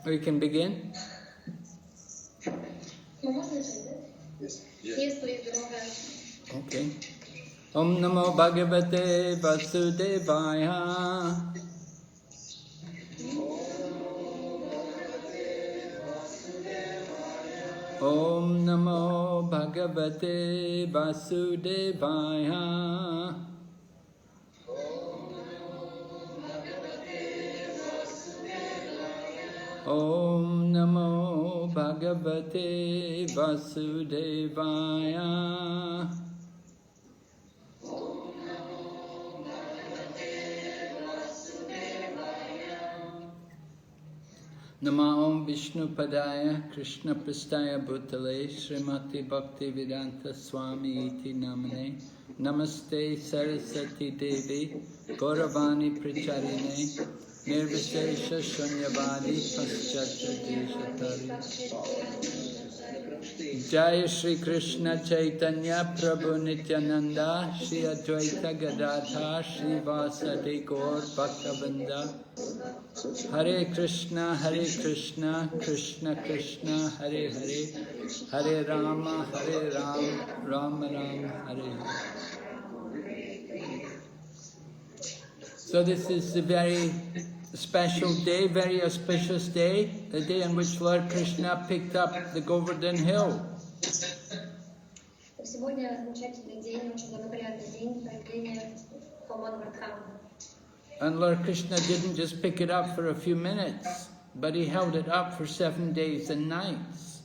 We can begin? Yes, please. Okay. Om Namo Bhagavate Vasudevaya. Om Namo Bhagavate Vasudevaya. Om Namo Bhagavate Vasudevaya. Namo Vishnu Padaya Krishna Prastaya Bhutale Srimati Bhakti Vedanta Swami Iti Namane Namaste Saraswati Devi Gauravani Pricharine Nirvishesha Shunyavadi Paschatra Deshatari Jaya Shri Krishna Chaitanya Prabhu Nityananda Shri Advaita Gadadhar Shri Vasadi Gaur Bhaktavinda Hare Krishna Krishna Krishna Hare Hare Hare Rama Rama Rama Hare Hare. So this is a very special day, very auspicious day, the day on which Lord Krishna picked up the Govardhana hill. And Lord Krishna didn't just pick it up for a few minutes, but he held it up for 7 days and nights.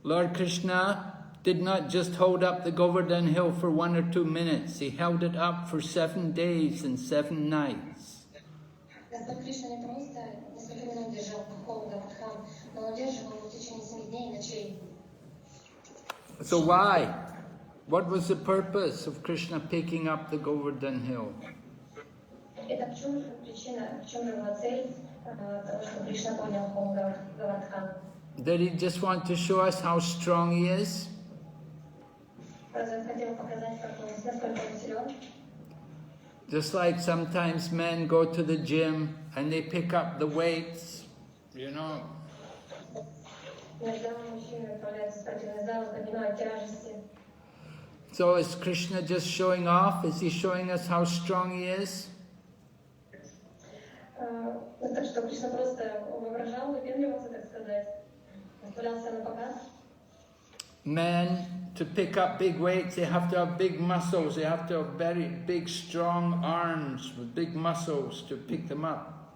Lord Krishna did not just hold up the Govardhana hill for 1 or 2 minutes, he held it up for 7 days and 7 nights. So why? What was the purpose of Krishna picking up the Govardhana hill? Did he just want to show us how strong he is? Just like sometimes men go to the gym and they pick up the weights, you know. So is Krishna just showing off? Is he showing us how strong he is? Men, to pick up big weights, they have to have big muscles. They have to have very big, strong arms with big muscles to pick them up.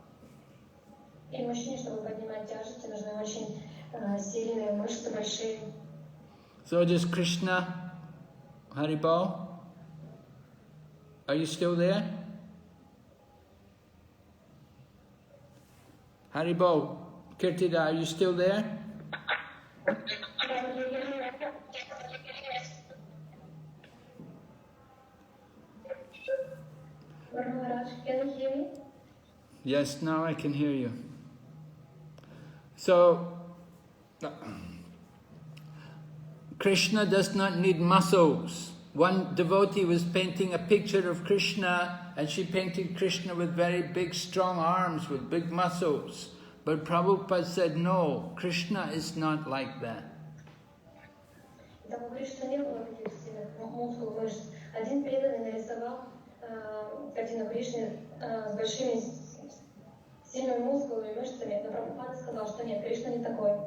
So does Krishna, Haribol, are you still there? Haribol, Kirtida, are you still there? Can you hear me? Yes, now I can hear you. So, Krishna does not need muscles. One devotee was painting a picture of Krishna, and she painted Krishna with very big, strong arms, with big muscles. But Prabhupada said, no, Krishna is not like that. Картину Кришны с большими сильными мускулами, мышцами, но Прабхупада сказал, что нет, Кришна не такой.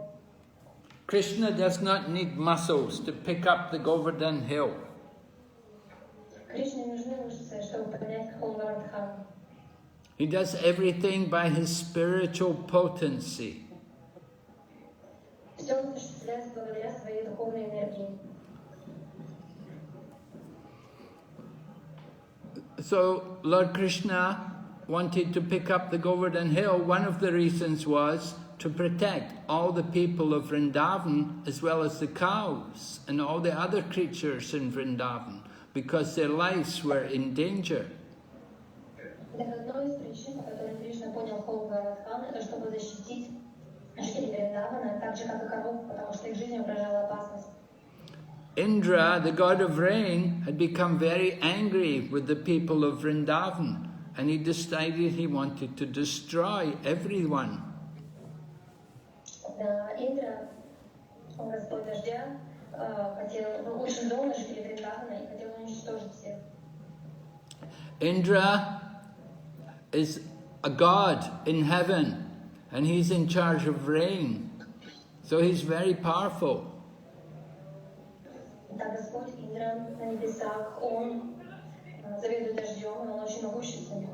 Krishna does not need muscles to pick up the Govardhana hill. Кришне нужны мышцы, чтобы поднять холм Govardhana. He does everything by his spiritual potency. Все он осуществляет благодаря своей духовной энергии. So Lord Krishna wanted to pick up the Govardhana hill. One of the reasons was to protect all the people of Vrindavan as well as the cows and all the other creatures in Vrindavan, because their lives were in danger. Indra, the god of rain, had become very angry with the people of Vrindavan, and he decided he wanted to destroy everyone. Индра, Господь дождя, был очень зол на жителей Вриндавана и хотел уничтожить всех. Indra is a god in heaven, and he's in charge of rain, so he's very powerful. Да, Господь Индра на небесах, Он заведует дождем, Он очень могущественный.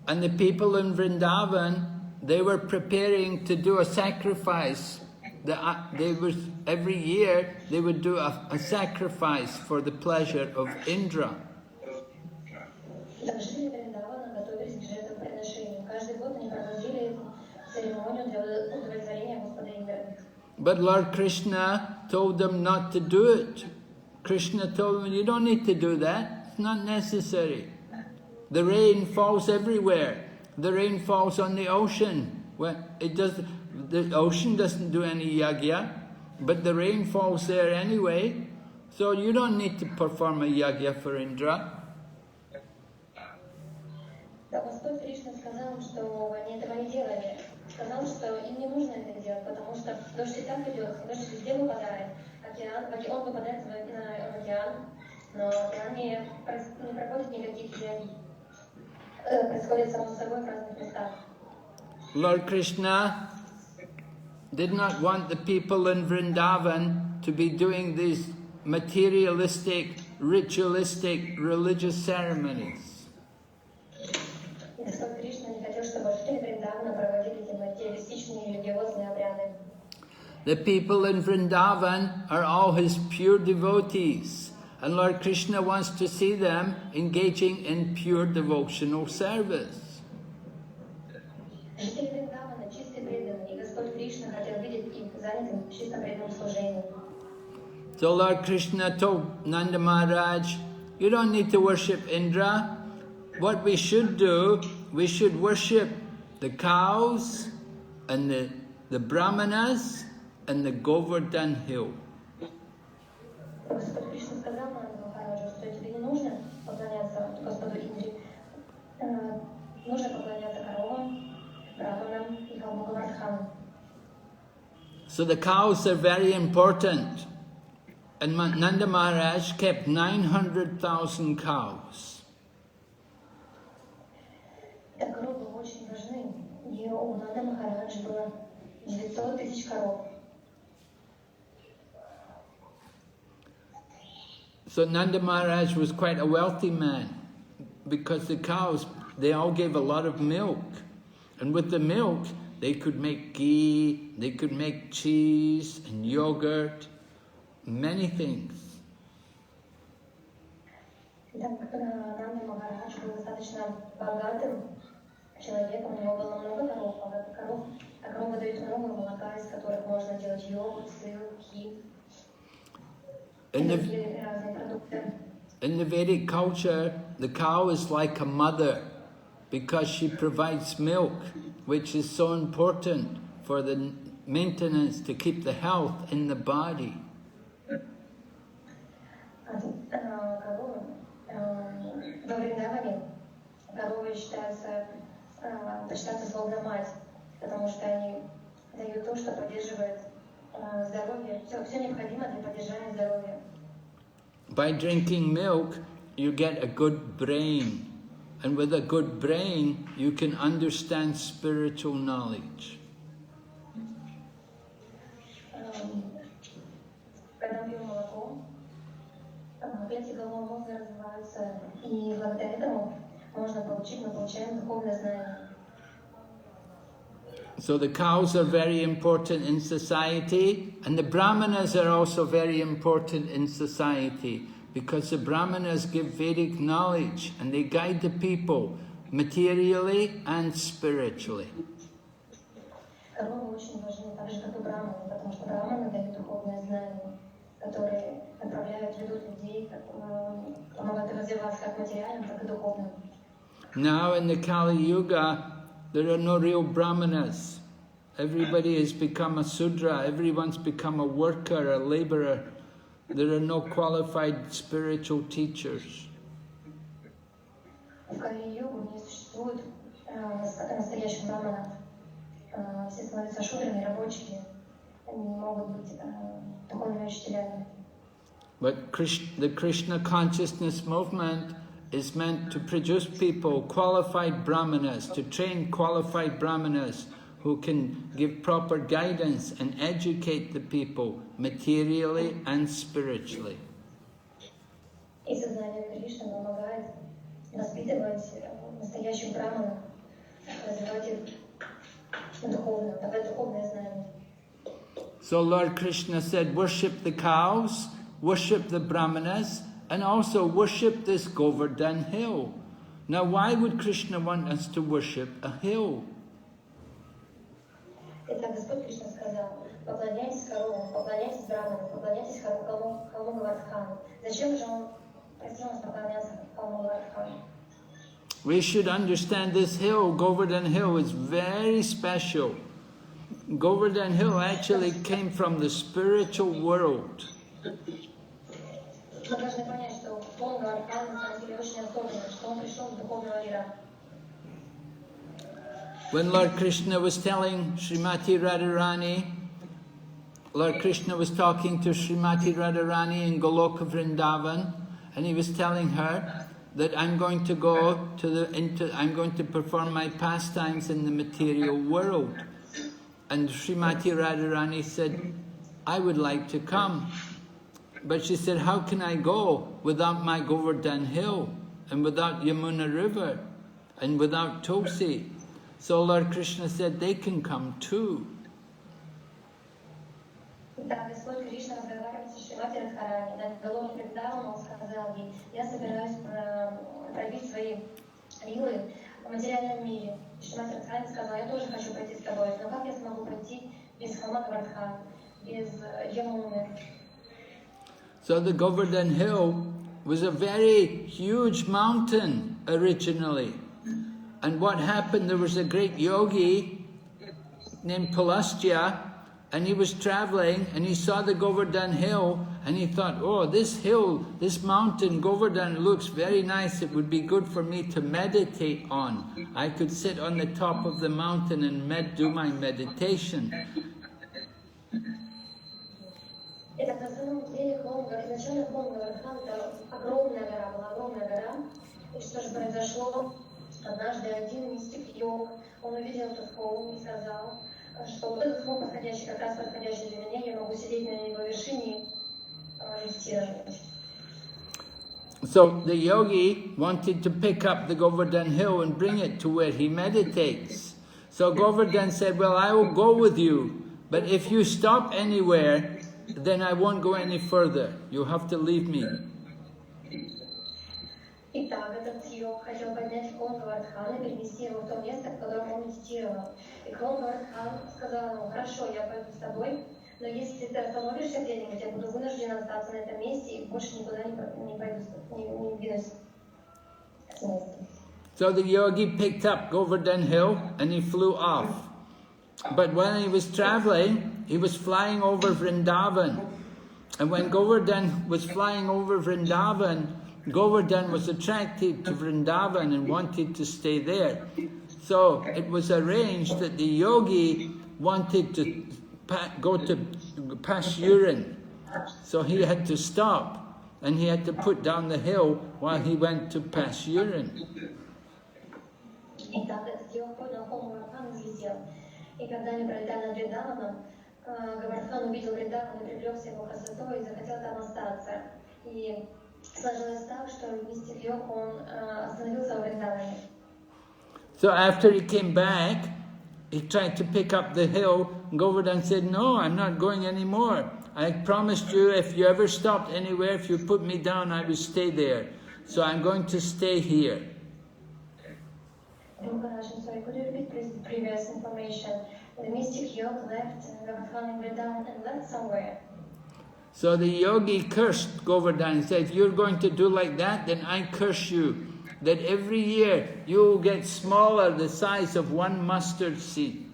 And the people in Vrindavan, they were preparing to do a sacrifice. Every year they would do a sacrifice for the pleasure of Indra. Жители Вриндавана готовились к жертвоприношению. Каждый год они проводили церемонию для удовлетворения Господа Индры. But Lord Krishna told them not to do it. Krishna told them, you don't need to do that. It's not necessary. The rain falls everywhere. The rain falls on the ocean. Well, the ocean doesn't do any yagya, but the rain falls there anyway. So you don't need to perform a yagya for Indra. Да, Господь Кришна сказал, что они этого не делали. Сказал, что им не нужно это делать, потому что дождь и так идет, дождь везде выпадает. Он выпадает в океан, но в океане не проходит никаких йоги. Происходит само собой в разных местах. Lord Krishna did not want the people in Vrindavan to be doing these materialistic, ritualistic, religious ceremonies. Господь Кришна не хотел, чтобы жители Вриндавана проводили эти материалистичные религиозные обряды. The people in Vrindavan are all his pure devotees, and Lord Krishna wants to see them engaging in pure devotional service. Жители Вриндавана чистые преданные, и Господь Кришна хотел видеть их занятым в чистом преданном служении. So Lord Krishna told Nanda Maharaj, you don't need to worship Indra. What we should do, we should worship the cows and the brahmanas and the Govardhana hill. Господь Кришна сказал Нанде Махараджу, что тебе не нужно поклоняться Господу Индре, нужно поклоняться коровам, браманам и холму Govardhana. So the cows are very important. And Nanda Maharaj kept 900,000 cows. Так коровы очень важны. И у Нанды Махараджа было 900 тысяч коров. So Nanda Maharaj was quite a wealthy man because the cows, they all gave a lot of milk. And with the milk, they could make ghee, they could make cheese and yogurt, many things. Так Нанда Махарадж был достаточно богатым человеком, у него было много коров, а коровы дают много молока, из которых можно делать йогурт, сыр, ghee. In the Vedic culture, the cow is like a mother because she provides milk, which is so important for the maintenance to keep the health in the body. Во Вриндаване коровы почитаются словно мать, потому что они дают то, что поддерживает здоровье, все необходимое для поддержания здоровья. By drinking milk, you get a good brain. And with a good brain, you can understand spiritual knowledge. Когда пьем молоко, клетки головного мозга развиваются, и благодаря этому мы получаем духовное знание. So the cows are very important in society, and the brahmanas are also very important in society, because the brahmanas give Vedic knowledge and they guide the people materially and spiritually. Коровы очень важны, так же как и браманы, потому что браманы дают духовное знание, которые направляют, ведут людей, помогают развиваться как материальным, так и духовным. Now in the Kali Yuga, there are no real brahmanas. Everybody has become a Sudra, everyone's become a worker, a labourer. There are no qualified spiritual teachers. В Кали-югу не существует настоящих браманов. Все становятся шудрами, рабочими. Они не могут быть духовными учителями. But the Krishna consciousness movement is meant to produce people, qualified brahmanas, to train qualified brahmanas who can give proper guidance and educate the people materially and spiritually. И сознание Кришны помогает воспитывать настоящих браманов, развивать их духовно, давать духовное знание. So Lord Krishna said, worship the cows, worship the brahmanas, and also worship this Govardhana hill. Now why would Krishna want us to worship a hill? Итак, Господь Кришна сказал, поклоняйтесь коровам, поклоняйтесь браманам, поклоняйтесь холму Govardhana. Зачем же Он просил нас поклоняться холму Govardhana? We should understand this hill, Govardhana hill, is very special. Govardhana hill actually came from the spiritual world. Мы должны понять, что холм Govardhana на самом деле очень особенный, что Он пришел из духовного мира. When Lord Krishna was telling Srimati Radharani, Lord Krishna was talking to Srimati Radharani in Goloka Vrindavan, and he was telling her that I'm going to go to I'm going to perform my pastimes in the material world. And Srimati Radharani said, I would like to come. But she said, how can I go without my Govardhana hill, and without Yamuna river, and without Tulsi? So Lord Krishna said, they can come too. Да, Господь Кришна разговаривает со Шримати Радхарани. На Голоке Вриндавана Он сказал ей, я собираюсь пробить свои вилы в материальном мире. Шримати Радхарани сказала, я тоже хочу пойти с тобой, но как я смогу пойти без холма Govardhana, без Ямуны? So the Govardhana hill was a very huge mountain originally. And what happened, there was a great yogi named Pulastya, and he was traveling and he saw the Govardhana hill and he thought, oh, this hill, this mountain, Govardhana, looks very nice. It would be good for me to meditate on. I could sit on the top of the mountain and do my meditation. Итак, на самом деле изначально холм Govardhana это огромная гора. И что же произошло? Однажды один мистик-йог, он увидел этот холм и сказал, что вот этот холм подходящий, как раз подходящий для меня, я могу сидеть на его вершине и медитировать. So the yogi wanted to pick up the Govardhana hill and bring it to where he meditates. So Govardhana said, well, I will go with you, but if you stop anywhere, then I won't go any further. You'll have to leave me. Итак, этот йог хотел поднять холм Govardhana и перенести его в то место, в котором он медитировал. И холм Govardhana сказал ему, хорошо, я пойду с тобой, но если ты остановишься где-нибудь, я буду вынужден остаться на этом месте и больше никуда не пойду, не двинусь с места. So the yogi picked up Govardhana hill and he flew off. But when he was traveling, he was flying over Vrindavan. And when Govardhana was flying over Vrindavan, Govardhana was attracted to Vrindavan and wanted to stay there. So it was arranged that the yogi wanted to go to pass urine. So he had to stop and he had to put down the hill while he went to pass urine. Итак, этот йог поднял холм Govardhana и взлетел. И когда они пролетали над Вриндаваном, Govardhana увидел Вриндаван и привлекся его красотой и захотел там остаться. И сложилось так, что мистик йог, он остановился в Вриндаване. So after he came back, he tried to pick up the hill. Govardhana said, no, I'm not going anymore. I promised you if you ever stopped anywhere, if you put me down, I would stay there. So I'm going to stay here. So I could repeat previous information. The mystic yog left Govardhana in Vrindavan and went somewhere. So the yogi cursed Govardhana and said, if you're going to do like that, then I curse you. That every year you will get smaller, the size of one mustard seed.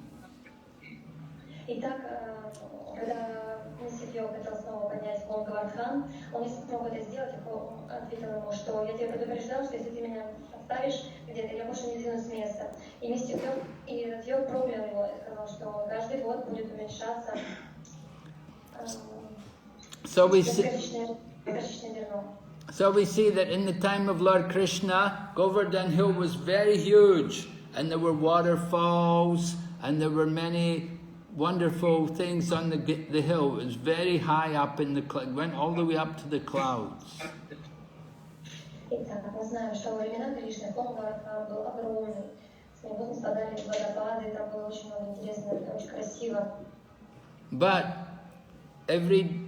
Итак, когда мистик йог хотел снова поднять холм ему Гавардхан, он не смог это сделать, он ответил ему, что я тебя предупреждал, что если ты меня оставишь где-то, я больше не двинусь с места. И вместе и этот йог проклял его, и сказал, что каждый год будет уменьшаться бесконечное зерно. So we see that in the time of Lord Krishna, Govardhana hill was very huge, and there were waterfalls, and there were many wonderful things on the hill. It was very high up in the cloud, went all the way up to the clouds. Итак, мы знаем, что во времена Кришны храм Гавардхан был огромный, с него спадали водопады, там было очень много интересного, очень красиво. But every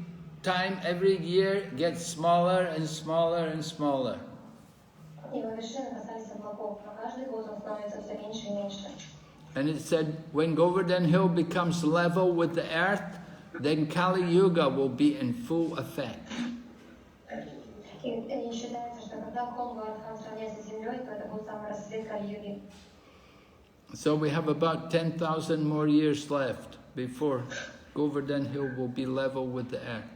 year gets smaller and smaller and smaller. И его вершины касались облаков, но каждый год он становится все меньше и меньше. And it said, when Govardhana hill becomes level with the earth, then Kali Yuga will be in full effect. И считается, что когда храм Гавардхан сравняется с землей, то это будет самый расцвет Кали-юги. So we have about 10,000 more years left before Govardhana hill will be level with the earth.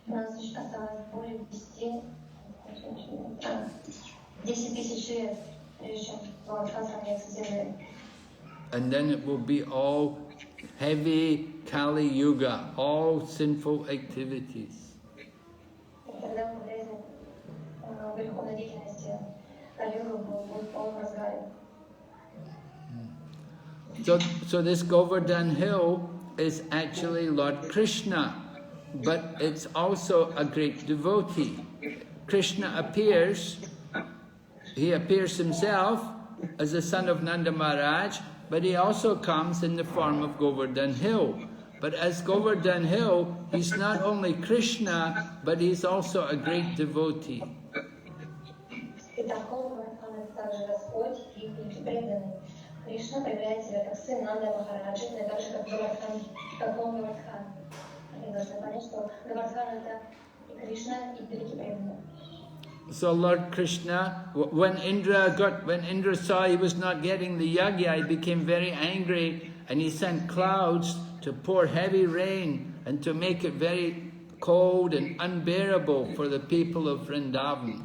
У нас осталось более 10 тысяч лет, прежде чем Гавардхан сравняется с землей. And then it will be all heavy Kali Yuga, all sinful activities. И тогда мы влезем в греховной деятельности, Кали-юга будет в полном разгаре. So this Govardhana hill is actually Lord Krishna, but it's also a great devotee. Krishna appears, he appears himself as the son of Nanda Maharaj, but he also comes in the form of Govardhana hill. But as Govardhana hill, he's not only Krishna, but he's also a great devotee. Кришна проявляет себя как сын Нанды Махараджи, но также как Гавардхан, как он Гавардхан. Мы должны понять, что Гавардхан это и Кришна, и великий преданный. So Lord Krishna, when Indra saw he was not getting the yagya, he became very angry, and he sent clouds to pour heavy rain and to make it very cold and unbearable for the people of Vrindavan.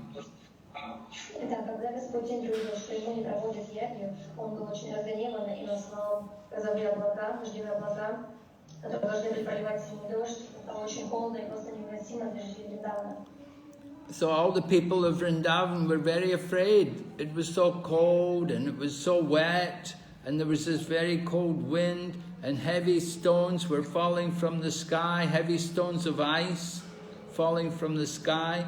Итак, когда Господь Индра увидел, что ему не проводят ягью, он был очень разгневан и наслал грозовые облака, дождевые облака, которые должны были проливать ему дождь. Стало очень холодно и просто невыносимо для жителей Вриндавана. So all the people of Vrindavan were very afraid. It was so cold and it was so wet, and there was this very cold wind, and heavy stones were falling from the sky, heavy stones of ice falling from the sky.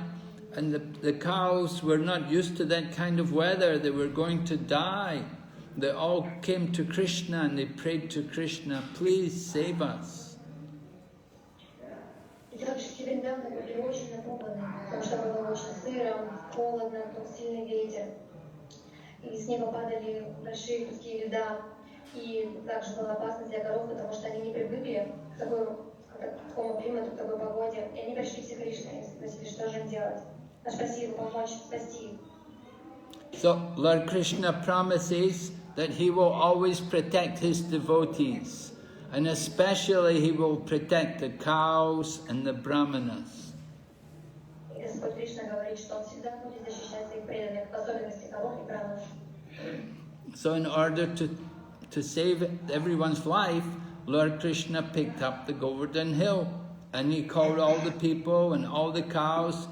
And the cows were not used to that kind of weather. They were going to die. They all came to Krishna and they prayed to Krishna, please save us. Такому климату, к такой погоде. И они пришли все к Кришне и спросили, что же им делать. Спаси их, помочь, спасти их. So Lord Krishna promises that he will always protect his devotees, and especially he will protect the cows and the brahmanas. И Господь Кришна говорит, что он всегда будет защищать своих преданных, в особенности коров и браманов. So in order to save everyone's life, Lord Krishna picked up the Govardhana hill, and he called all the people and all the cows,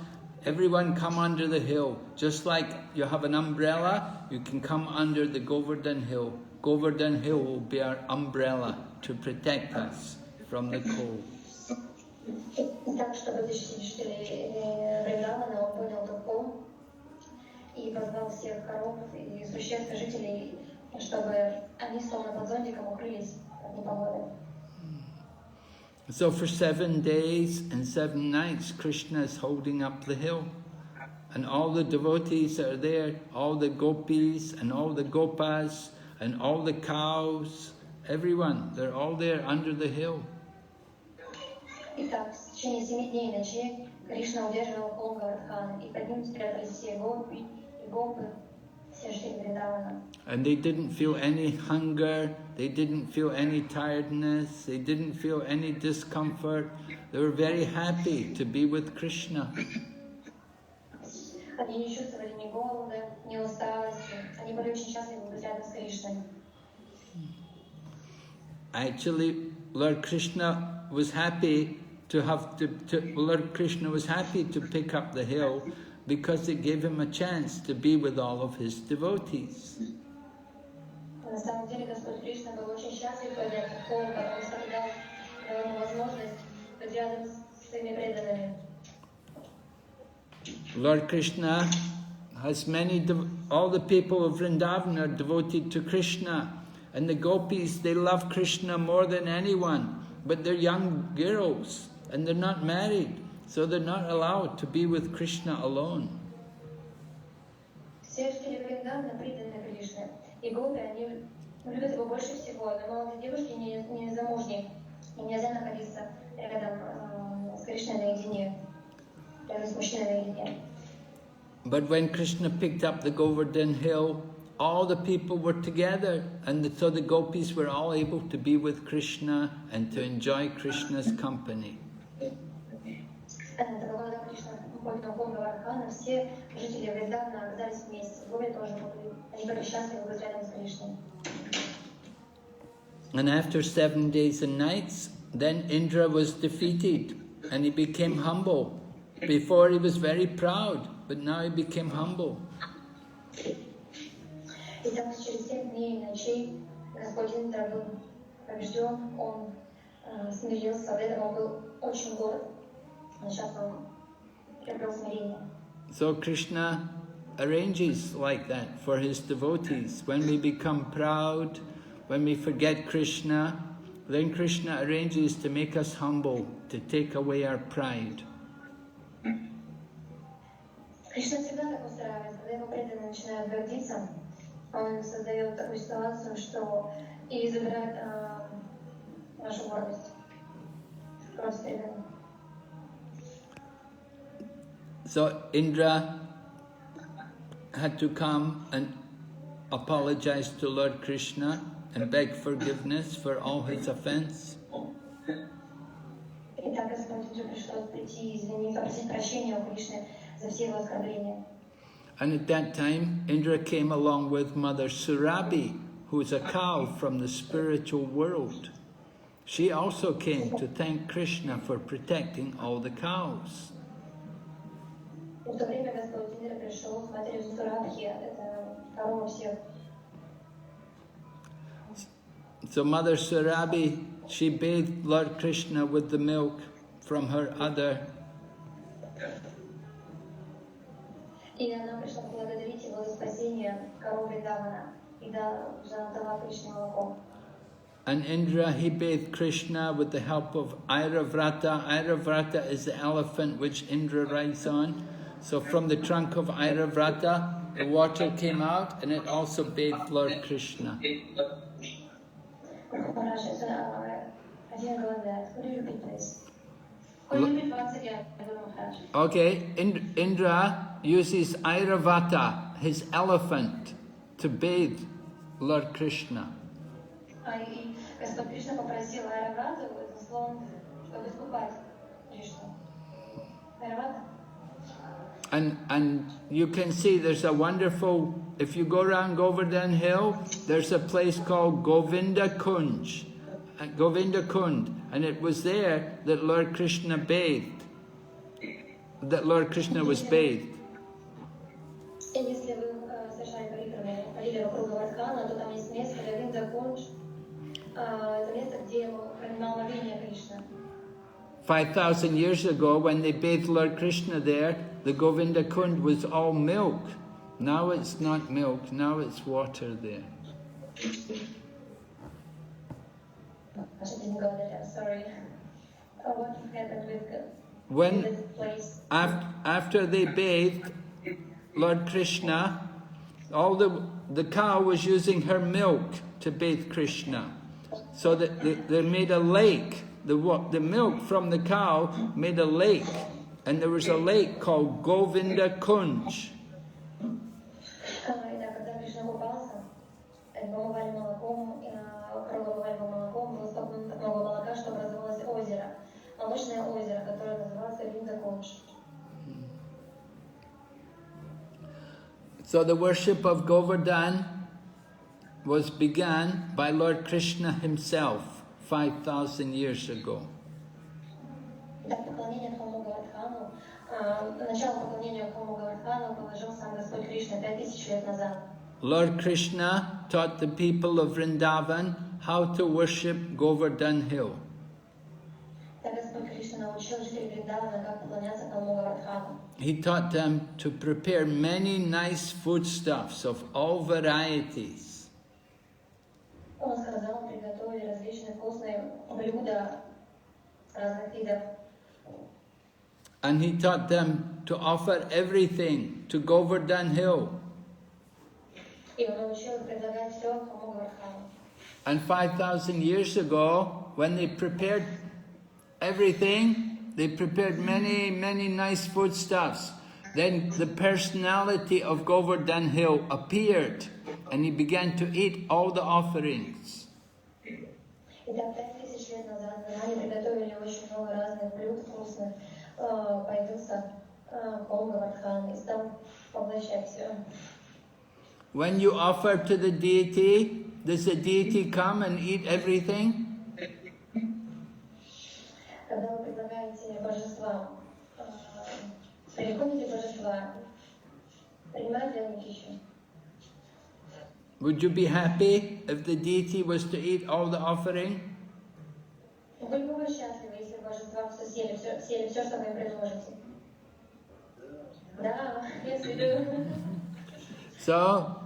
everyone come under the hill. Just like you have an umbrella, you can come under the Govardhana hill. Govardhana hill will be our umbrella to protect us from the cold. Так, чтобы защитить жителей Вриндавана, он поднял топор и позвал всех коров и существ жителей, чтобы они словно под зонтиком укрылись. So for 7 days and 7 nights, Krishna is holding up the hill. And all the devotees are there, all the gopis and all the gopas and all the cows, everyone, they're all there under the hill. Итак, в течение 7 дней и ночей Кришна удерживал холм Гавардхана, и под ним спрятались все гопи и гопы, все жители Вриндавана. And they didn't feel any hunger, They didn't feel any tiredness. They didn't feel any discomfort. They were very happy to be with Krishna. Они не чувствовали ни голода, ни усталости. Они были очень счастливы быть рядом с Кришной. Actually, Lord Krishna was happy to Lord Krishna was happy to pick up the hill because it gave him a chance to be with all of his devotees. На самом деле Господь Кришна был очень счастлив поднять холм, потому что дал ему возможность быть рядом с своими преданными. Lord Krishna has all the people of Vrindavan are devoted to Krishna, and the gopis, they love Krishna more than anyone, but they're young girls and they're not married, so they're not allowed to be with Krishna alone. Все жители Вриндавана преданы Кришне, и гопи, они любят его больше всего, но молодые девушки не замужние, и нельзя находиться рядом с Кришной наедине, рядом с мужчиной наедине. But when Krishna picked up the Govardhana hill, all the people were together, and so the gopis were all able to be with Krishna and to enjoy Krishna's company. Когда Кришна поднял холм Govardhana, все жители Вриндавана оказались вместе. Гопи тоже были счастливы быть рядом с Кришной. And after 7 days and nights, then Indra was defeated, and he became humble. Before he was very proud, but now he became humble. И так через 7 дней и ночей Господь Индра был побежден, он смирился, до этого он был очень горд, но сейчас он приобрел смирение. So Krishna arranges like that for his devotees. When we become proud, when we forget Krishna, then Krishna arranges to make us humble, to take away our pride. Кришна всегда так устраивает, когда его преданные начинают гордиться, он создает такую ситуацию, что и забирает нашу гордость. Просто преданных. So Indra had to come and apologize to Lord Krishna and beg forgiveness for all his offense. И так Господь Индра пришлось прийти, извиниться, попросить прощения у Кришны за все его оскорбления. And at that time, Indra came along with Mother Surabhi, who is a cow from the spiritual world. She also came to thank Krishna for protecting all the cows. В то время Господь Индра пришел с матерью Сурабхи, это корова всех. So Mother Surabhi, she bathed Lord Krishna with the milk from her udder. И она пришла поблагодарить его за спасение коров Вриндавана, и дала Кришне молоко. And Indra, he bathed Krishna with the help of Airavrata. Airavrata is the elephant which Indra rides on. So from the trunk of Airavrata, the water came out and it also bathed Lord Krishna. Okay, Indra uses Airavata, his elephant, to bathe Lord Krishna. And you can see there's a wonderful, if you go around Govardhana Hill, there's a place called Govinda Kund, and it was there that Lord Krishna bathed, that Lord Krishna was bathed. Если вы совершали ходили вокруг Govardhana, то там есть место Говинда Кундж, это место, где принимал омовение Кришна. 5,000 years ago, when they bathed Lord Krishna there, the Govinda Kund was all milk. Now it's not milk, now it's water there. Sorry. What happened with When, this place? after they bathed Lord Krishna, all the cow was using her milk to bathe Krishna. So that they made a lake. The milk from the cow made a lake. And there was a lake called Govinda Kunj. мощное озеро, которое называется Виндаконж. So the worship of Govardhan was began by Lord Krishna himself 5,000 years ago. Так, поклонение храму Говардхану, начало поклонения храму Говардхану положил сам Господь Кришна 5000 лет назад. Lord Krishna taught the people of Vrindavan how to worship Govardhan hill. Так Господь Кришна научил жителей Вриндавана, как поклоняться храму Говардхану. He taught them to prepare many nice foodstuffs of all varieties. Он сказал, приготовили различные вкусные блюда разных видов. And he taught them to offer everything to Govardhan hill. И он научил их предлагать все храму Говардхану. And 5,000 years ago, when they prepared everything, they prepared many, many nice foodstuffs. Then the personality of Govardhan hill appeared, and he began to eat all the offerings. Итак, 5000 лет назад они приготовили очень много разных блюд вкусных. Появился храм Говардхан и стал поглощать все. When you offer to the deity, does the deity come and eat everything? Когда вы предлагаете божествам, приходите божества, принимают ли они пищу? Would you be happy if the deity was to eat all the offering? Были бы вы счастливы, если божества все съели все, что вы им предложите? Да, yes we do. So,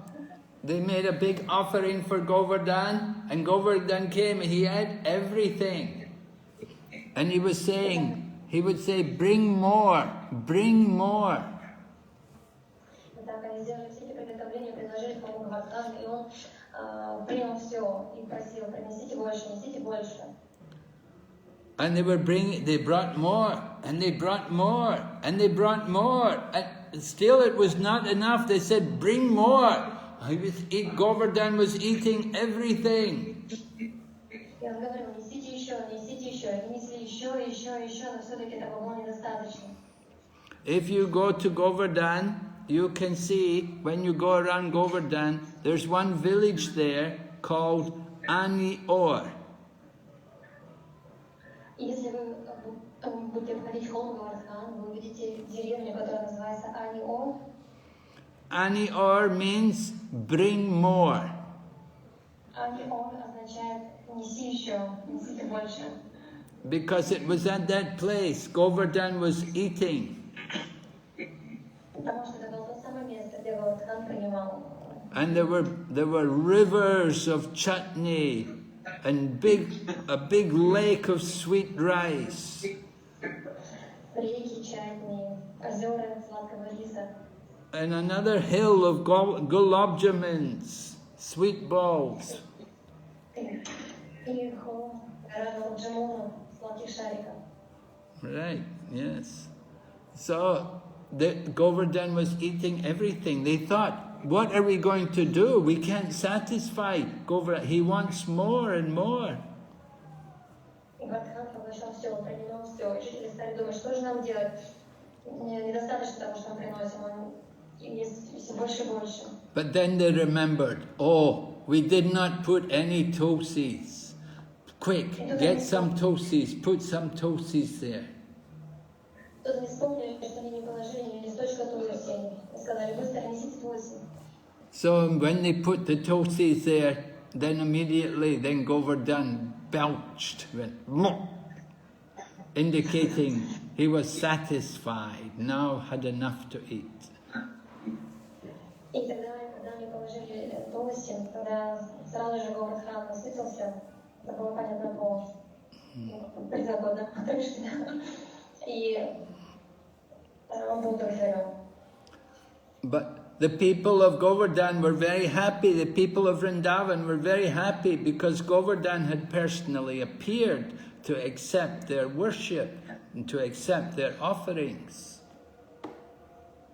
they made a big offering for Govardhan, and Govardhan came, he had everything. And he was saying, he would say, bring more, bring more. Так они сделали все эти приготовления, предложили храму Говардхан, и он принял все и просил, принесите больше, несите больше. And they brought more, and they brought more, and they brought more. And still it was not enough. They said, bring more. Govardhan was eating everything. И он говорил, несите еще, несите еще. И несли еще, но все-таки этого было недостаточно. If you go to Govardhan, you can see, when you go around Govardhan, there's one village there called Anior. Если вы будете обходить холм Говардхан, вы увидите деревню, которая называется Anior. Anior means bring more. Anior означает неси еще, несите больше. Because it was at that place Govardhan was eating. Потому что это было то самое место, где Говардхан принимал. And there were rivers of chutney and a big lake of sweet rice. Реки, чатни, озера сладкого риса. And another hill of gulab jamins, sweet balls. И холм, гора гулаб-джамунов, сладких шариков. Right, yes. So Govardhan was eating everything. They thought, what are we going to do? We can't satisfy Govardhan. He wants more and more. И Говардхан поглощал все, он принимал все. И жители стали думать, что же нам делать? Недостаточно того, что он приносит, он есть все больше и больше. But then they remembered, oh, we did not put any tulsis. Quick, get some tulsis, put some tulsis there. Тут они вспомнили, что они не положили ни листочка тулси. И сказали, быстро несите тулси. So when they put the tulsis there, then immediately, Govardhan belched, went, "Mwah," indicating he was satisfied, now had enough to eat. И тогда, когда они положили тулси, тогда сразу же Говардхан насытился, это было понятно по предзаконным отрывкам. И он был удовлетворен. But the people of Govardhan were very happy, the people of Vrindavan were very happy because Govardhan had personally appeared to accept their worship and to accept their offerings.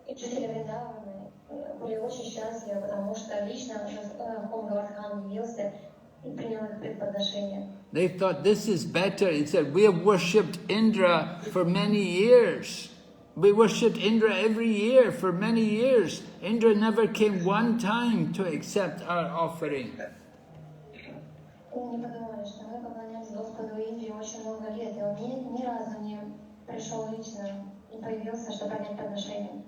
И жители Вриндавана были очень счастливы, потому что лично храм Говардхан явился и принял их предподношение. They thought this is better. He said, we have worshipped Indra for many years. We worshipped Indra every year for many years. Indra never came one time to accept our offering. Они подумали, что мы поклонялись Господу Индии очень много лет, и он ни разу не пришел лично, не появился, чтобы принять подношение.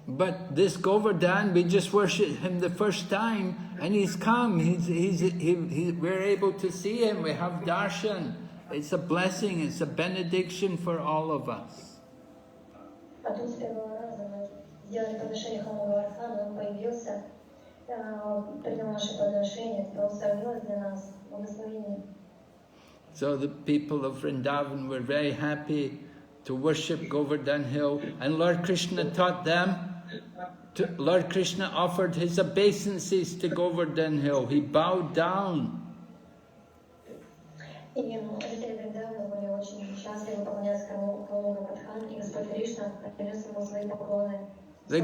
But this Govardhan, we just worshipped him the first time, and he's come. We're able to see him. We have darshan. It's a blessing. It's a benediction for all of us. А тут с первого раза мы сделали подношение храму Govardhana, он появился, принял наше подношение, он сравнилось для нас благословение. So the people of Vrindavan were very happy to worship Govardhan Hill, and Lord Krishna taught them. Lord Krishna offered his obeisances to Govardhan Hill. He bowed down. И жители Вриндавана были очень счастливы поклоняться храму Govardhana, и Господь Кришна принес ему свои поклоны. The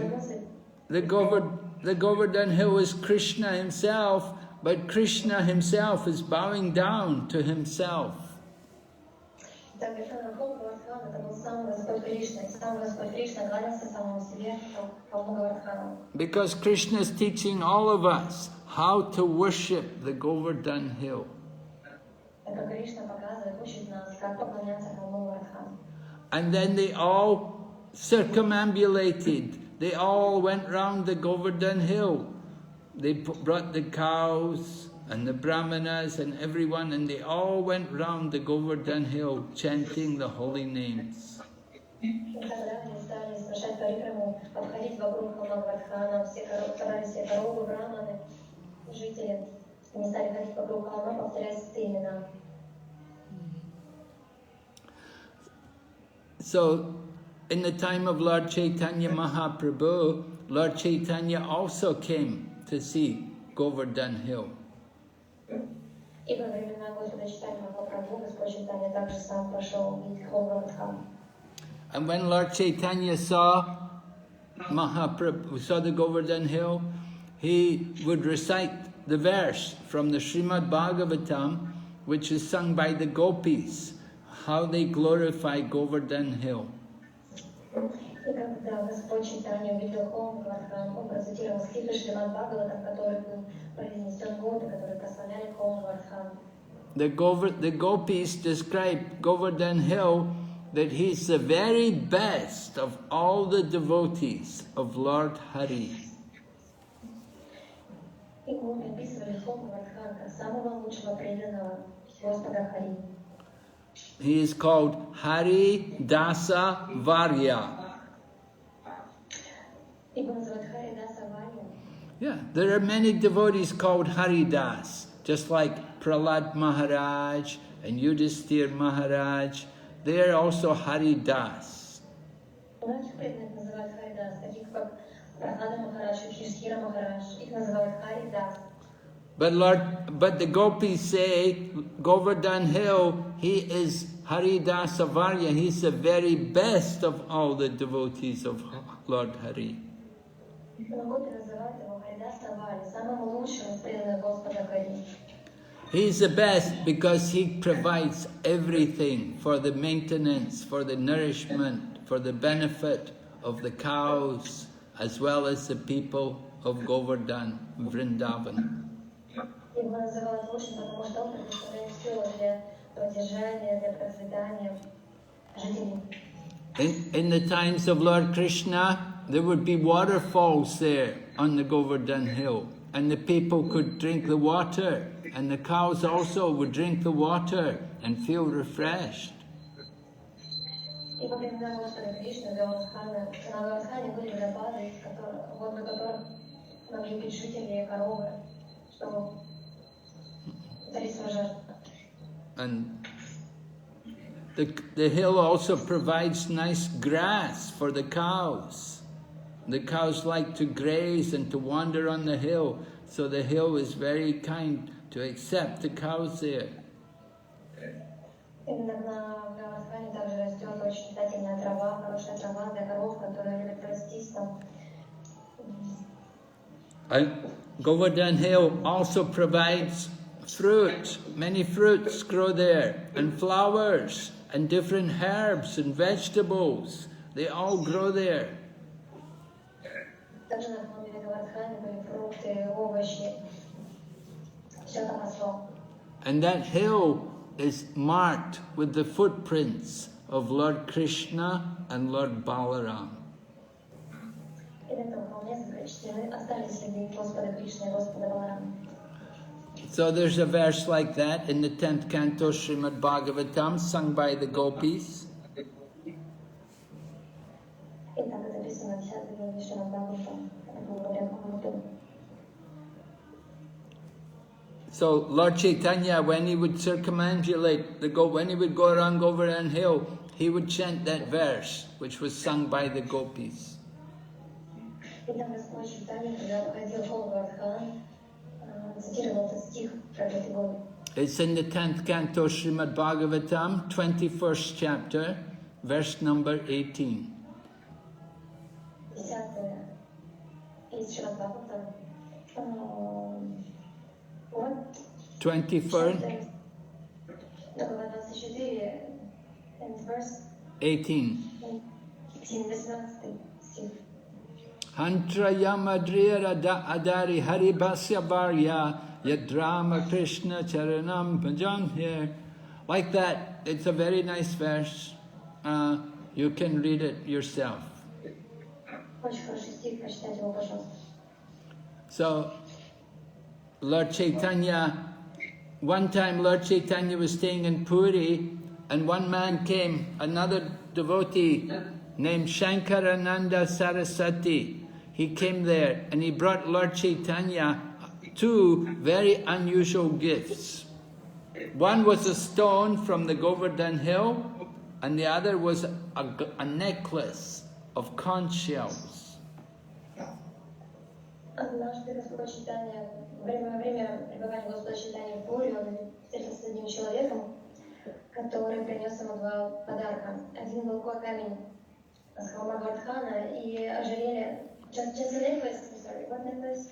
Govardhan Hill is Krishna himself, but Krishna himself is bowing down to himself. Because Krishna is teaching all of us how to worship the Govardhan Hill. And then they all circumambulated. They all went round the Govardhan Hill. They brought the cows and the brahmanas and everyone, and they all went round the Govardhan Hill chanting the holy names. So, in the time of Lord Chaitanya Mahaprabhu, Lord Chaitanya also came to see Govardhan Hill. And when Lord Chaitanya saw Mahaprabhu, saw the Govardhan Hill, he would recite the verse from the Srimad Bhagavatam, which is sung by the gopis, how they glorify Govardhan Hill. И когда Господь Чайтанья увидел холм Govardhan, он процитировал стихи Шримад Бхагаватам, который был произнесен гопи, которые прославляли холм Govardhan. The gopis describe Govardhan Hill that he's the very best of all the devotees of Lord Hari. И гопи описывали холм Govardhan как самого лучшего преданного Господа Хари. He is called Hari Dasa Varya. Yeah, there are many devotees called Haridas, just like Prahlad Maharaj and Yudhisthira Maharaj. They are also Haridas. But the gopis say, Govardhan Hill, he is Haridasa Varya. He's the very best of all the devotees of Lord Hari. He's the best because he provides everything for the maintenance, for the nourishment, for the benefit of the cows, as well as the people of Govardhan, Vrindavan. In the times of Lord Krishna, there would be waterfalls there on the Govardhan Hill, and the people could drink the water, and the cows also would drink the water and feel refreshed. And the hill also provides nice grass for the cows. The cows like to graze and to wander on the hill, so the hill is very kind to accept the cows there. And Govardhan Hill also provides fruit, many fruits grow there, and flowers, and different herbs and vegetables. They all grow there. Также на самом деле Говардхане были фрукты, овощи. Все там росло. And that hill is marked with the footprints of Lord Krishna and Lord Balaram. И на этом холме зачтены остались следы Господа Кришны и Господа Баларама. So there's a verse like that in the 10th canto Srimad Bhagavatam, sung by the gopis. И так это записано в 10 главе Шримад Бхагаватам. So Lord Chaitanya, when he would circumambulate when he would go around Govardhana Hill, he would chant that verse, which was sung by the gopis. И там Господь Чайтанья, когда обходил холм Говардхан, цитировал этот стих проклятый год. It's in the 10th canto Srimad Bhagavatam, 21st chapter, verse number 18. 10 из Шримад Бхагаватам. Вот. 24, Глава 24, and verse 18. 18 стих. Hantra yamadrira adari haribasya varya yadrama Krishna charanam bhajan here. Like that, it's a very nice verse. You can read it yourself. Очень хороший стих, прочитайте его, пожалуйста. So, Lord Chaitanya, one time Lord Chaitanya was staying in Puri, and one man came, another devotee named Shankarananda Saraswati. He came there and he brought Lord Chaitanya two very unusual gifts. One was a stone from the Govardhana hill, and the other was a necklace of conch shells. Однажды Господь Чайтанья, во время пребывания Господа Чайтаньи в Пури, он встретился с одним человеком, который принес ему два подарка. Один был камень с холма Говардхана и ожерелье. Just a necklace, I'm sorry, what necklace?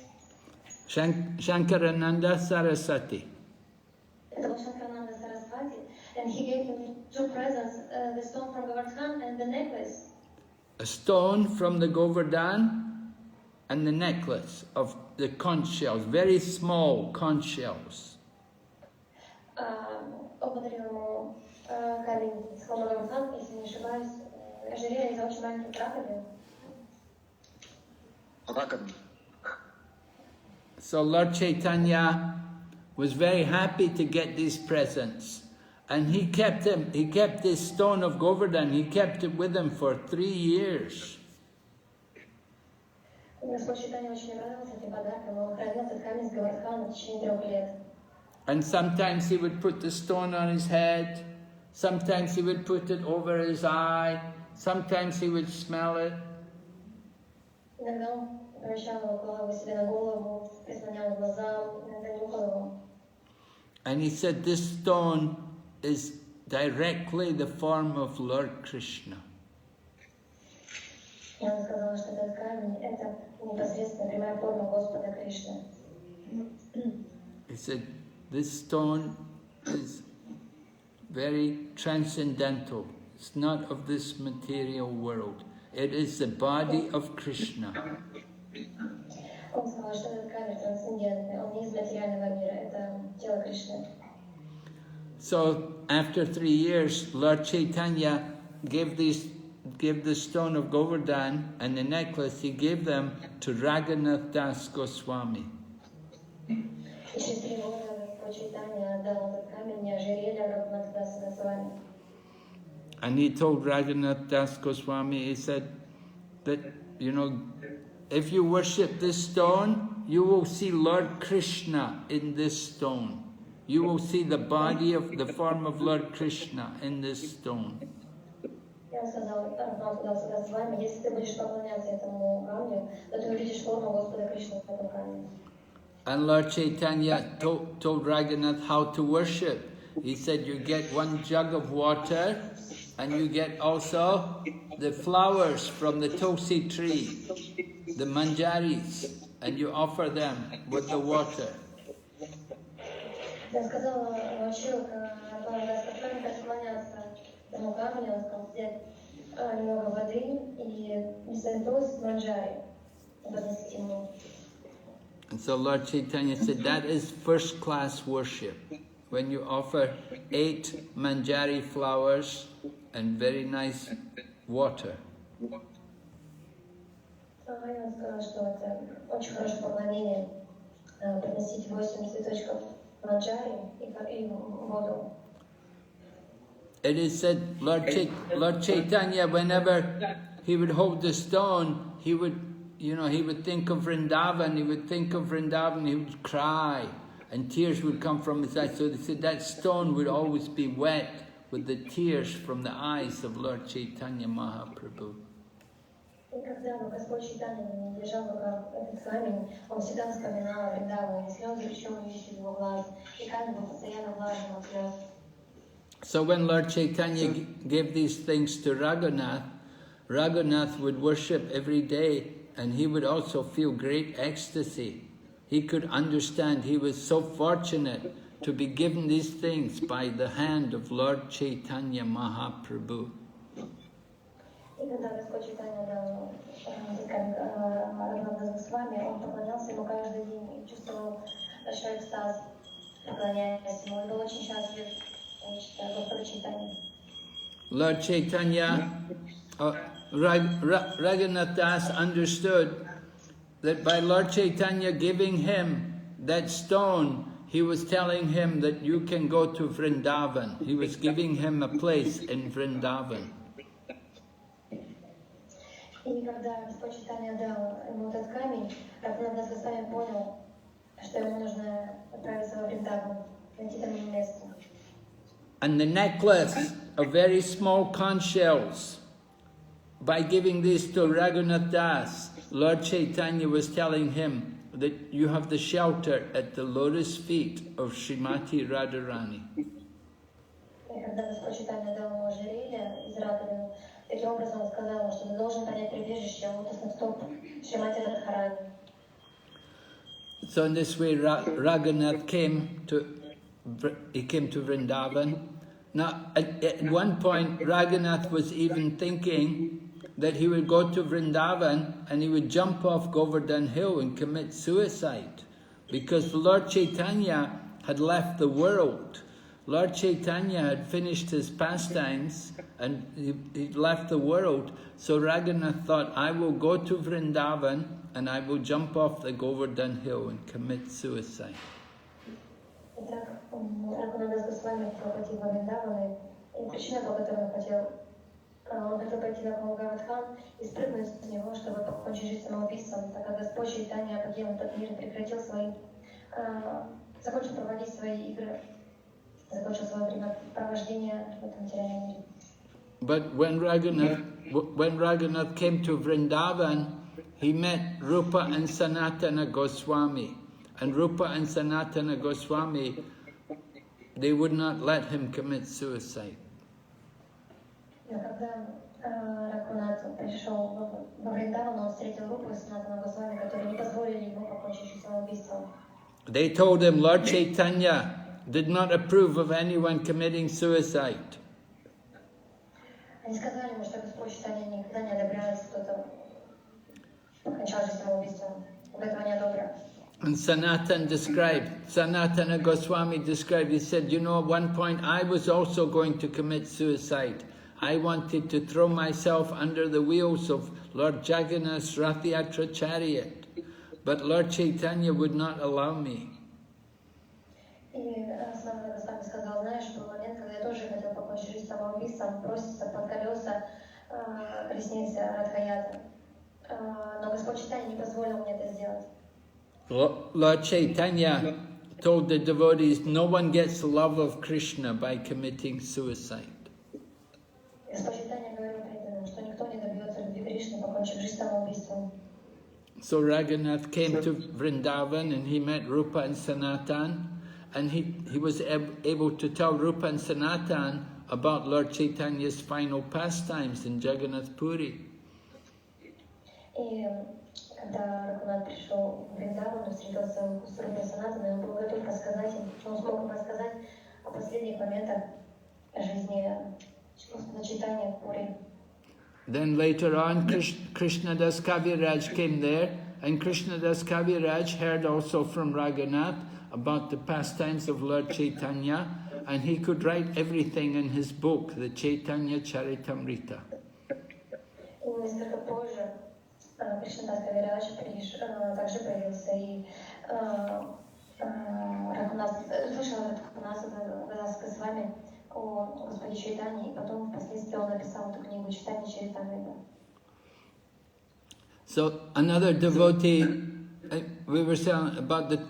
Shankarananda Saraswati. Это был Шанкарананда Сарасвати, and he gave him two presents, the stone from Govardhan and the necklace. A stone from the Govardhan and the necklace of the conch shells, very small conch shells. Он подарил ему камень с холма Говардхан, если не ошибаюсь, ожерелье из очень маленьких раковин. So Lord Chaitanya was very happy to get these presents, and he kept this stone of Govardhan, he kept it with him for 3 years. And sometimes he would put the stone on his head, sometimes he would put it over his eye, sometimes he would smell it. And he said this stone is directly the form of Lord Krishna. He said this stone is very transcendental. It's not of this material world. It is the body of Krishna. So after 3 years, Lord Chaitanya gave the stone of Govardhan and the necklace, he gave them to Raghunath Das Goswami. And he told Raghunath Das Goswami, he said that, if you worship this stone, you will see Lord Krishna in this stone. You will see the body of the form of Lord Krishna in this stone. And Lord Chaitanya told Raghunath how to worship. He said you get 1 jug of water, and you get also the flowers from the tulsi tree, the manjaris, and you offer them with the water. Я сказала, научил Ракунадас преклоняться этому камню, он сказал взять немного воды и несоединилось с манджари, вознести ему. And so Lord Chaitanya said that is first class worship. When you offer 8 manjari flowers and very nice water. И он сказал, что это очень хорошее поклонение, приносить 8 цветочков манджари и воду. It is said Lord Chaitanya, whenever he would hold the stone, he would think of Vrindavan, he would cry, and tears would come from his eyes. So they said that stone would always be wet with the tears from the eyes of Lord Chaitanya Mahaprabhu. И когда Господь Чайтанья держал в руках этот камень, он всегда вспоминал Вриндаван, и слезы причем из его глаз, и камень был постоянно влажным от слез. So when Lord Chaitanya gave these things to Raghunath, Raghunath would worship every day, and he would also feel great ecstasy. He could understand he was so fortunate to be given these things by the hand of Lord Chaitanya Mahaprabhu. И когда Господь Чайтанья дал Рагунату с вами, он поклонялся ему каждый день и чувствовал большой экстаз, поклоняясь ему. Он был очень счастлив, Господь Чайтанья. Lord Chaitanya, Raghunath Das understood that by Lord Chaitanya giving him that stone, he was telling him that you can go to Vrindavan. He was giving him a place in Vrindavan. И когда Господь Чайтанья дал ему этот камень, Рагунат Госвами понял, что ему нужно отправиться во Вриндаван, найти там место. And the necklace of very small conch shells, by giving this to Raghunath Das, Lord Chaitanya was telling him that you have the shelter at the lotus feet of Srimati Radharani. И когда Господь Чайтанья дал ему ожерелье из раковины, таким образом он сказал, что ты должен понять прибежище лотосных стоп Шримати Радхарани. So in this way, Raghunath came to Vrindavan. Now, at one point, Raghunath was even thinking that he would go to Vrindavan and he would jump off Govardhana hill and commit suicide, because Lord Chaitanya had left the world. Lord Chaitanya had finished his pastimes and he left the world. So Raghunath thought, I will go to Vrindavan and I will jump off the Govardhana hill and commit suicide. Итак, Рагунат Госвами хотел пойти во Вриндаван, и причина, по которой он хотел пойти на Govardhan и спрыгнуть с него, чтобы покончить жизнь самоубийством, так как Господь Чайтанья покинул этот мир и прекратил закончил проводить свои игры, закончил свое времяпровождение в этом материальном мире. But when Raghunath came to Vrindavan, he met Rupa and Sanatana Goswami. And Rupa and Sanatana Goswami, they would not let him commit suicide. Когда Рагунат пришел во Вриндаван, он встретил Рупу и Санатана Госвами, которые не позволили ему покончить жизнь самоубийством. They told him Lord Chaitanya did not approve of anyone committing suicide. Они сказали ему, что Господь Чайтанья никогда не одобряет, если кто-то кончал жизнь самоубийством. Об этом не одобряют. And Sanatana Goswami described, he said, you know, at one point I was also going to commit suicide. I wanted to throw myself under the wheels of Lord Jagannath's Rath Yatra chariot, but Lord Chaitanya would not allow me. И Санатана Госвами сказал, знаешь, был момент, когда я тоже хотел покончить жизнь самоубийством, броситься под колеса колесницы Радхаяты. Но Господь Чайтанья не позволил мне это сделать. Lord Chaitanya told the devotees, no one gets the love of Krishna by committing suicide. So Raghunath came to Vrindavan and he met Rupa and Sanatan, and he was able to tell Rupa and Sanatan about Lord Chaitanya's final pastimes in Jagannath Puri. Когда Рагунат пришел в Вриндаван, встретился с Рупой Санатаной, он был готов рассказать им, он смог им рассказать о последних моментах жизни Чайтаньи Пури. Then later on, Krishnadas Kaviraj came there, and Krishnadas Kaviraj heard also from Raghunath about the pastimes of Lord Chaitanya, and he could write everything in his book, the Chaitanya Charitamrita. И несколько позже Кришнадас Кавирадж также появился, и Рагунат слышал от Рагунаса с вами о Господе Чайтанье, и потом впоследствии он написал эту книгу Чайтанья Чаритамрита. So another devotee, we were saying about the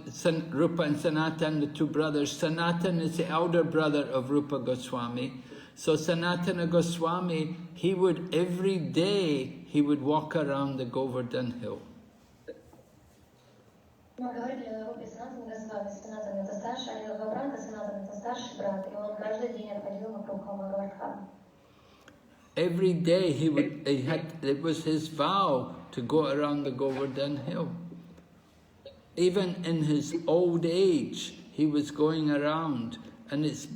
Rupa and Sanatan, the two brothers. Sanatan is the elder brother of Rupa Goswami. So Sanatana Goswami, he would every day he would walk around the Govardhan hill. Мы говорили о Рупе Санатане Госвами. Санатан это старший, а его брата Санатан это старший брат, и он каждый день обходил вокруг холма Govardhana. Every day it was his vow to go around the Govardhan hill. Even in his old age, he was going around, and it's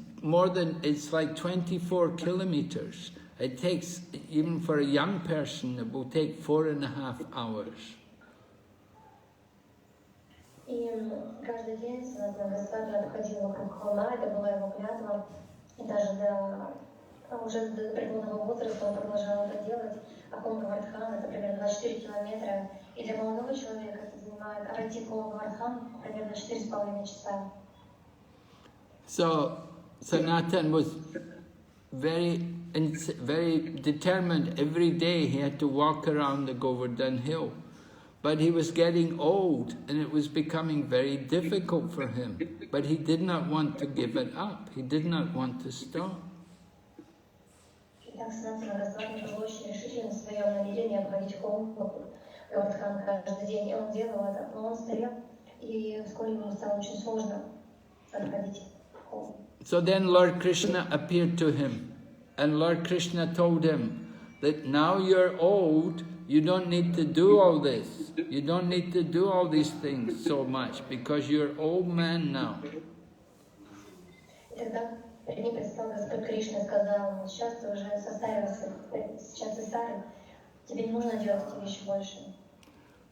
like 24 kilometers. It takes, even for a young person, it will take 4.5 hours. И каждый день Санатана Госвами обходил вокруг холма, это была его клятва, и даже уже до преклонного возраста он продолжал это делать. А холм Govardhana это примерно 24 километра, и для молодого человека это занимает, пройти холм Govardhana примерно 4,5 часа. So Sanatan was very determined. Every day he had to walk around the Govardhan hill. But he was getting old, and it was becoming very difficult for him. But he did not want to give it up. He did not want to stop. Так Санатана Госвами был очень решителен в своем намерении обходить холм Govardhana каждый день. И он делал это, но он старел, и вскоре ему стало очень сложно обходить холм. So then Lord Krishna appeared to him, and Lord Krishna told him that now you're old, you don't need to do all this. You don't need to do all these things so much, because you're an old man now. И тогда перед ним предстал Господь Кришна и сказал: сейчас ты уже состарился, сейчас ты старый, тебе не нужно делать эти вещи больше.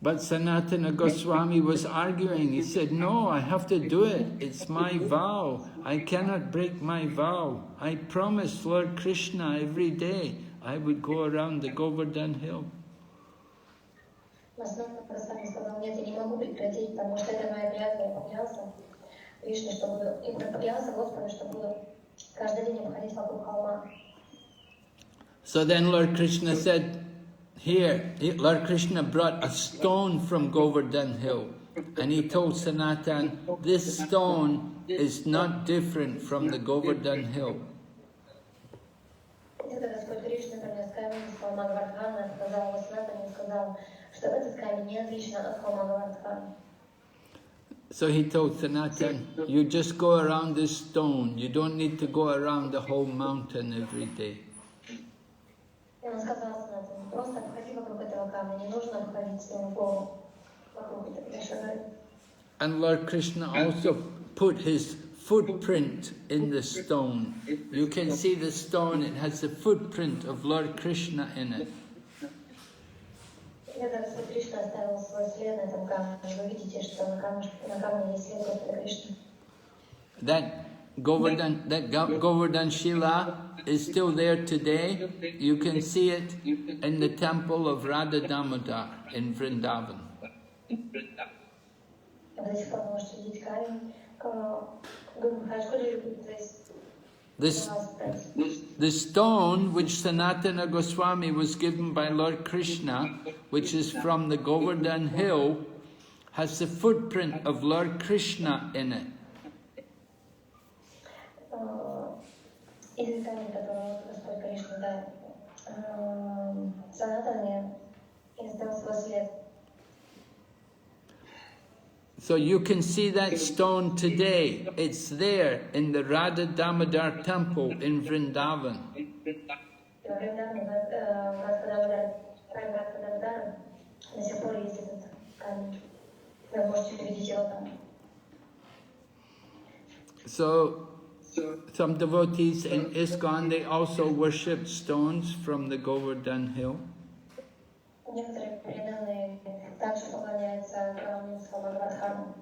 But Sanatana Goswami was arguing. He said, no, I have to do it. It's my vow. I cannot break my vow. I promised Lord Krishna every day I would go around the Govardhan hill. Но Санатана Госвами сказал: нет, я не могу прекратить, потому что это моя клятва, я поклялся Кришне, что буду, и поклялся Господу, что буду каждый день обходить вокруг холма. So then Lord Krishna said, here, Lord Krishna brought a stone from Govardhan hill, and he told Sanatan, this stone is not different from the Govardhan hill. Тогда Господь Кришна принес камень с холма Govardhana, сказал его Санатане и сказал, что этот камень не отличен от холма Govardhana. So he told Sanatan, you just go around this stone, you don't need to go around the whole mountain every day. И он сказал Санатане, просто обходи вокруг этого камня, не нужно обходить целую гору вокруг этой большой горы. And Lord Krishna also put his footprint in the stone. You can see the stone, it has the footprint of Lord Krishna in it. И когда Господь Кришна оставил свой след на этом камне, вы видите, что на камне есть след Господа Кришны. That Govardhan Shila is still there today. You can see it in the temple of Radha Damodar in Vrindavan. Вы до сих пор можете видеть камень. The stone which Sanatana Goswami was given by Lord Krishna, which is from the Govardhan hill, has the footprint of Lord Krishna in it. Камень, который Господь Кришна дал Санатане, и оставил свой след. So you can see that stone today. It's there in the Radha Damodar temple in Vrindavan. камень. Вы можете увидеть его там. So, some devotees in ISKCON, they also worship stones from the Govardhana hill. Некоторые преданные также поклоняются камню с холма Govardhana.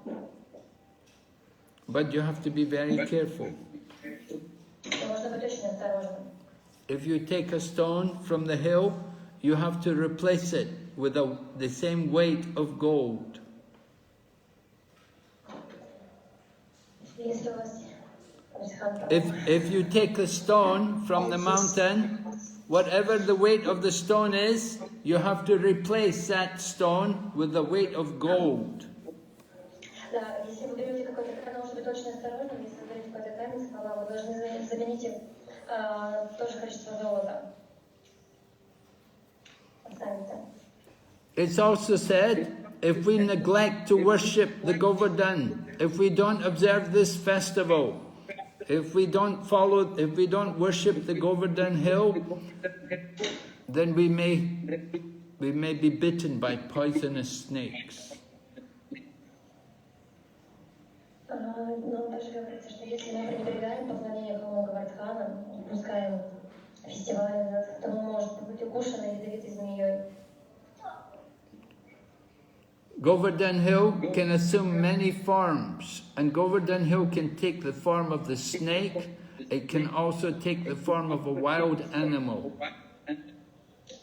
But you have to be very careful. Но нужно быть очень осторожным. If you take a stone from the hill, you have to replace it with the same weight of gold. Если у вас If you take a stone from the mountain, whatever the weight of the stone is, you have to replace that stone with the weight of gold. Да, если вы берете какой-то камень, нужно быть очень осторожным. Если вы берете какой-то камень с холма, вы должны заменить то же количество золота. It's also said, if we neglect to worship the Govardhana, if we don't observe this festival, if we don't worship the Govardhana hill, then we may be bitten by poisonous snakes. Но также говорится, что если мы пренебрегаем поклонение холму Govardhana, упускаем фестиваль, то мы можем быть укушены ядовитой змеей. Govardhana hill can assume many forms, and Govardhana hill can take the form of the snake. It can also take the form of a wild animal.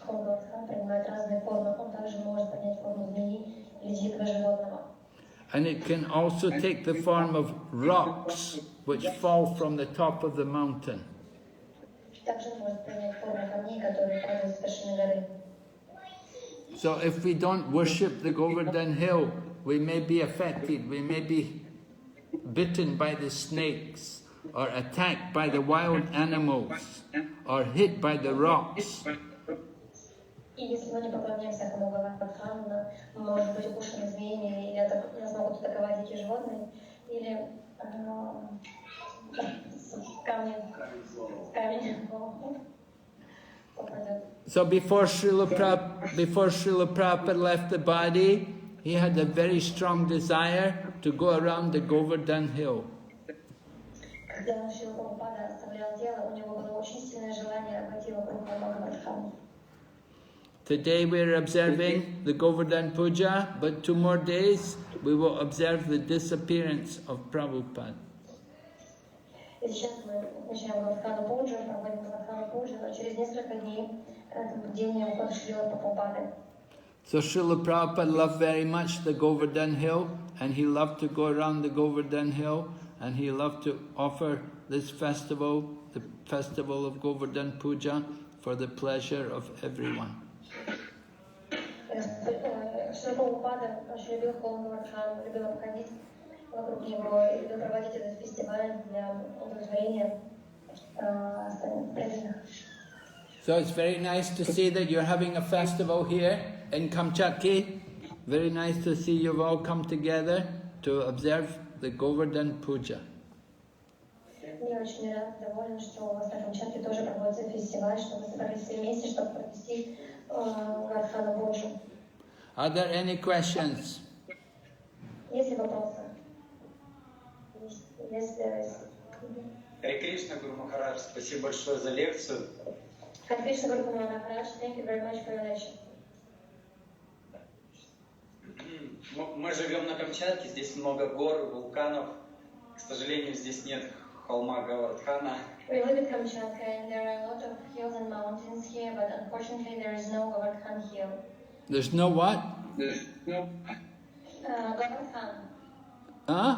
Холм Govardhana принимает разные формы. Он также может принять форму змеи или дикого животного. And it can also take the form of rocks which fall from the top of the mountain. Также может принять форму камней, которые падают с вершины горы. So if we don't worship the Govardhana hill, we may be affected, we may be bitten by the snakes, or attacked by the wild animals, or hit by the rocks. И если мы не поклоняемся холму Govardhana, мы можем быть укушены змеями, или нас могут атаковать дикие животные, или камни. So before Srila Prabhupada left the body, he had a very strong desire to go around the Govardhana hill. Когда Шрила Прабхупада оставлял тело, у него было очень сильное желание обойти вокруг холма Govardhana. Today we are observing the Govardhana Puja, but 2 more days we will observe the disappearance of Prabhupada. И сейчас мы начинаем Govardhana Puja, проводим Govardhana Puja, но через несколько дней это день ухода Шрилы Прабхупады. So Srila Prabhupada loved very much the Govardhana hill, and he loved to go around the Govardhana hill, and he loved to offer this festival, the festival of Govardhana Puja, for the pleasure of everyone. Шрила Прабхупада очень любил холм Govardhana, любил обходить вокруг него и любил проводить этот фестиваль для удовлетворения остальных преданных. So it's very nice to see that you're having a festival here in Kamchatka. Very nice to see you've all come together to observe the Govardhana Puja. Я очень рад, доволен, что у вас на Камчатке тоже проводится фестиваль, что вы собрались все вместе, чтобы провести Govardhana Puja. Are there any questions? Есть ли вопросы? Харе Кришна, Гуру Махарадж, спасибо большое за лекцию. Харе Кришна, Гуру Махарадж, thank you very much for your lecture. Мы живем на Камчатке, здесь много гор, вулканов. К сожалению, здесь нет холма Govardhana. We live in Kamchatka and there are a lot of hills and mountains here, but unfortunately there is no Govardhana hill. There's no what? Govardhana. Huh?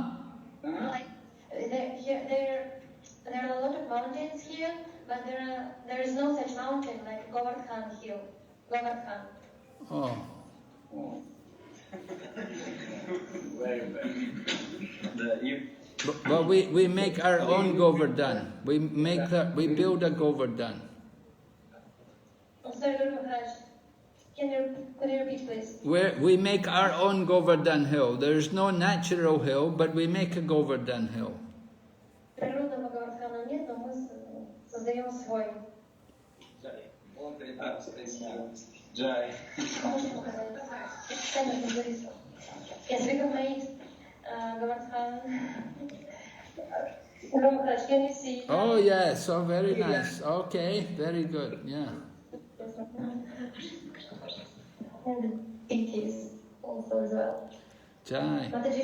Like, there are a lot of mountains here, but there is no such mountain like Govardhana hill. Govardhana. Oh. But we make our own Govardhana. We build a Govardhana. I'm sorry, Guru Maharaj. Could you repeat, please? We make our own Govardhana hill. There is no natural hill, but we make a Govardhana hill. Природного Govardhana нет, но мы создаем свой. Джай. Можете показать? Сами Yes, we have made Govardhana. Govardhana, can you see? Oh yes, oh very nice. Okay, very good, yeah. And the deities also as well. Jai. Mataji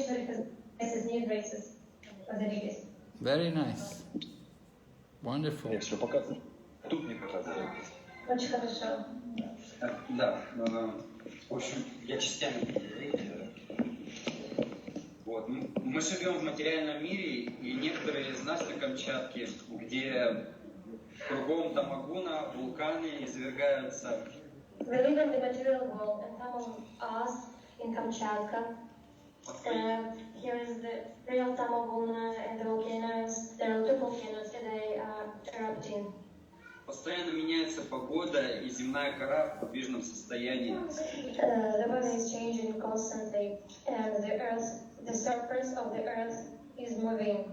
has new graces of the deities. Very nice. Wonderful. Я все показываю. Тут не показываю. Очень хорошо. Да, в общем, я частями. Вот. Мы живем в материальном мире, и некоторые из нас на Камчатке, где кругом тамагуна, вулканы извергаются. We live in the material world, and some of us in Kamchatka, here is the real Tamaguna and the volcanoes. There are two volcanoes, and they are erupting. Постоянно меняется погода, и земная кора в подвижном состоянии. The weather is changing constantly, and the surface of the earth is moving.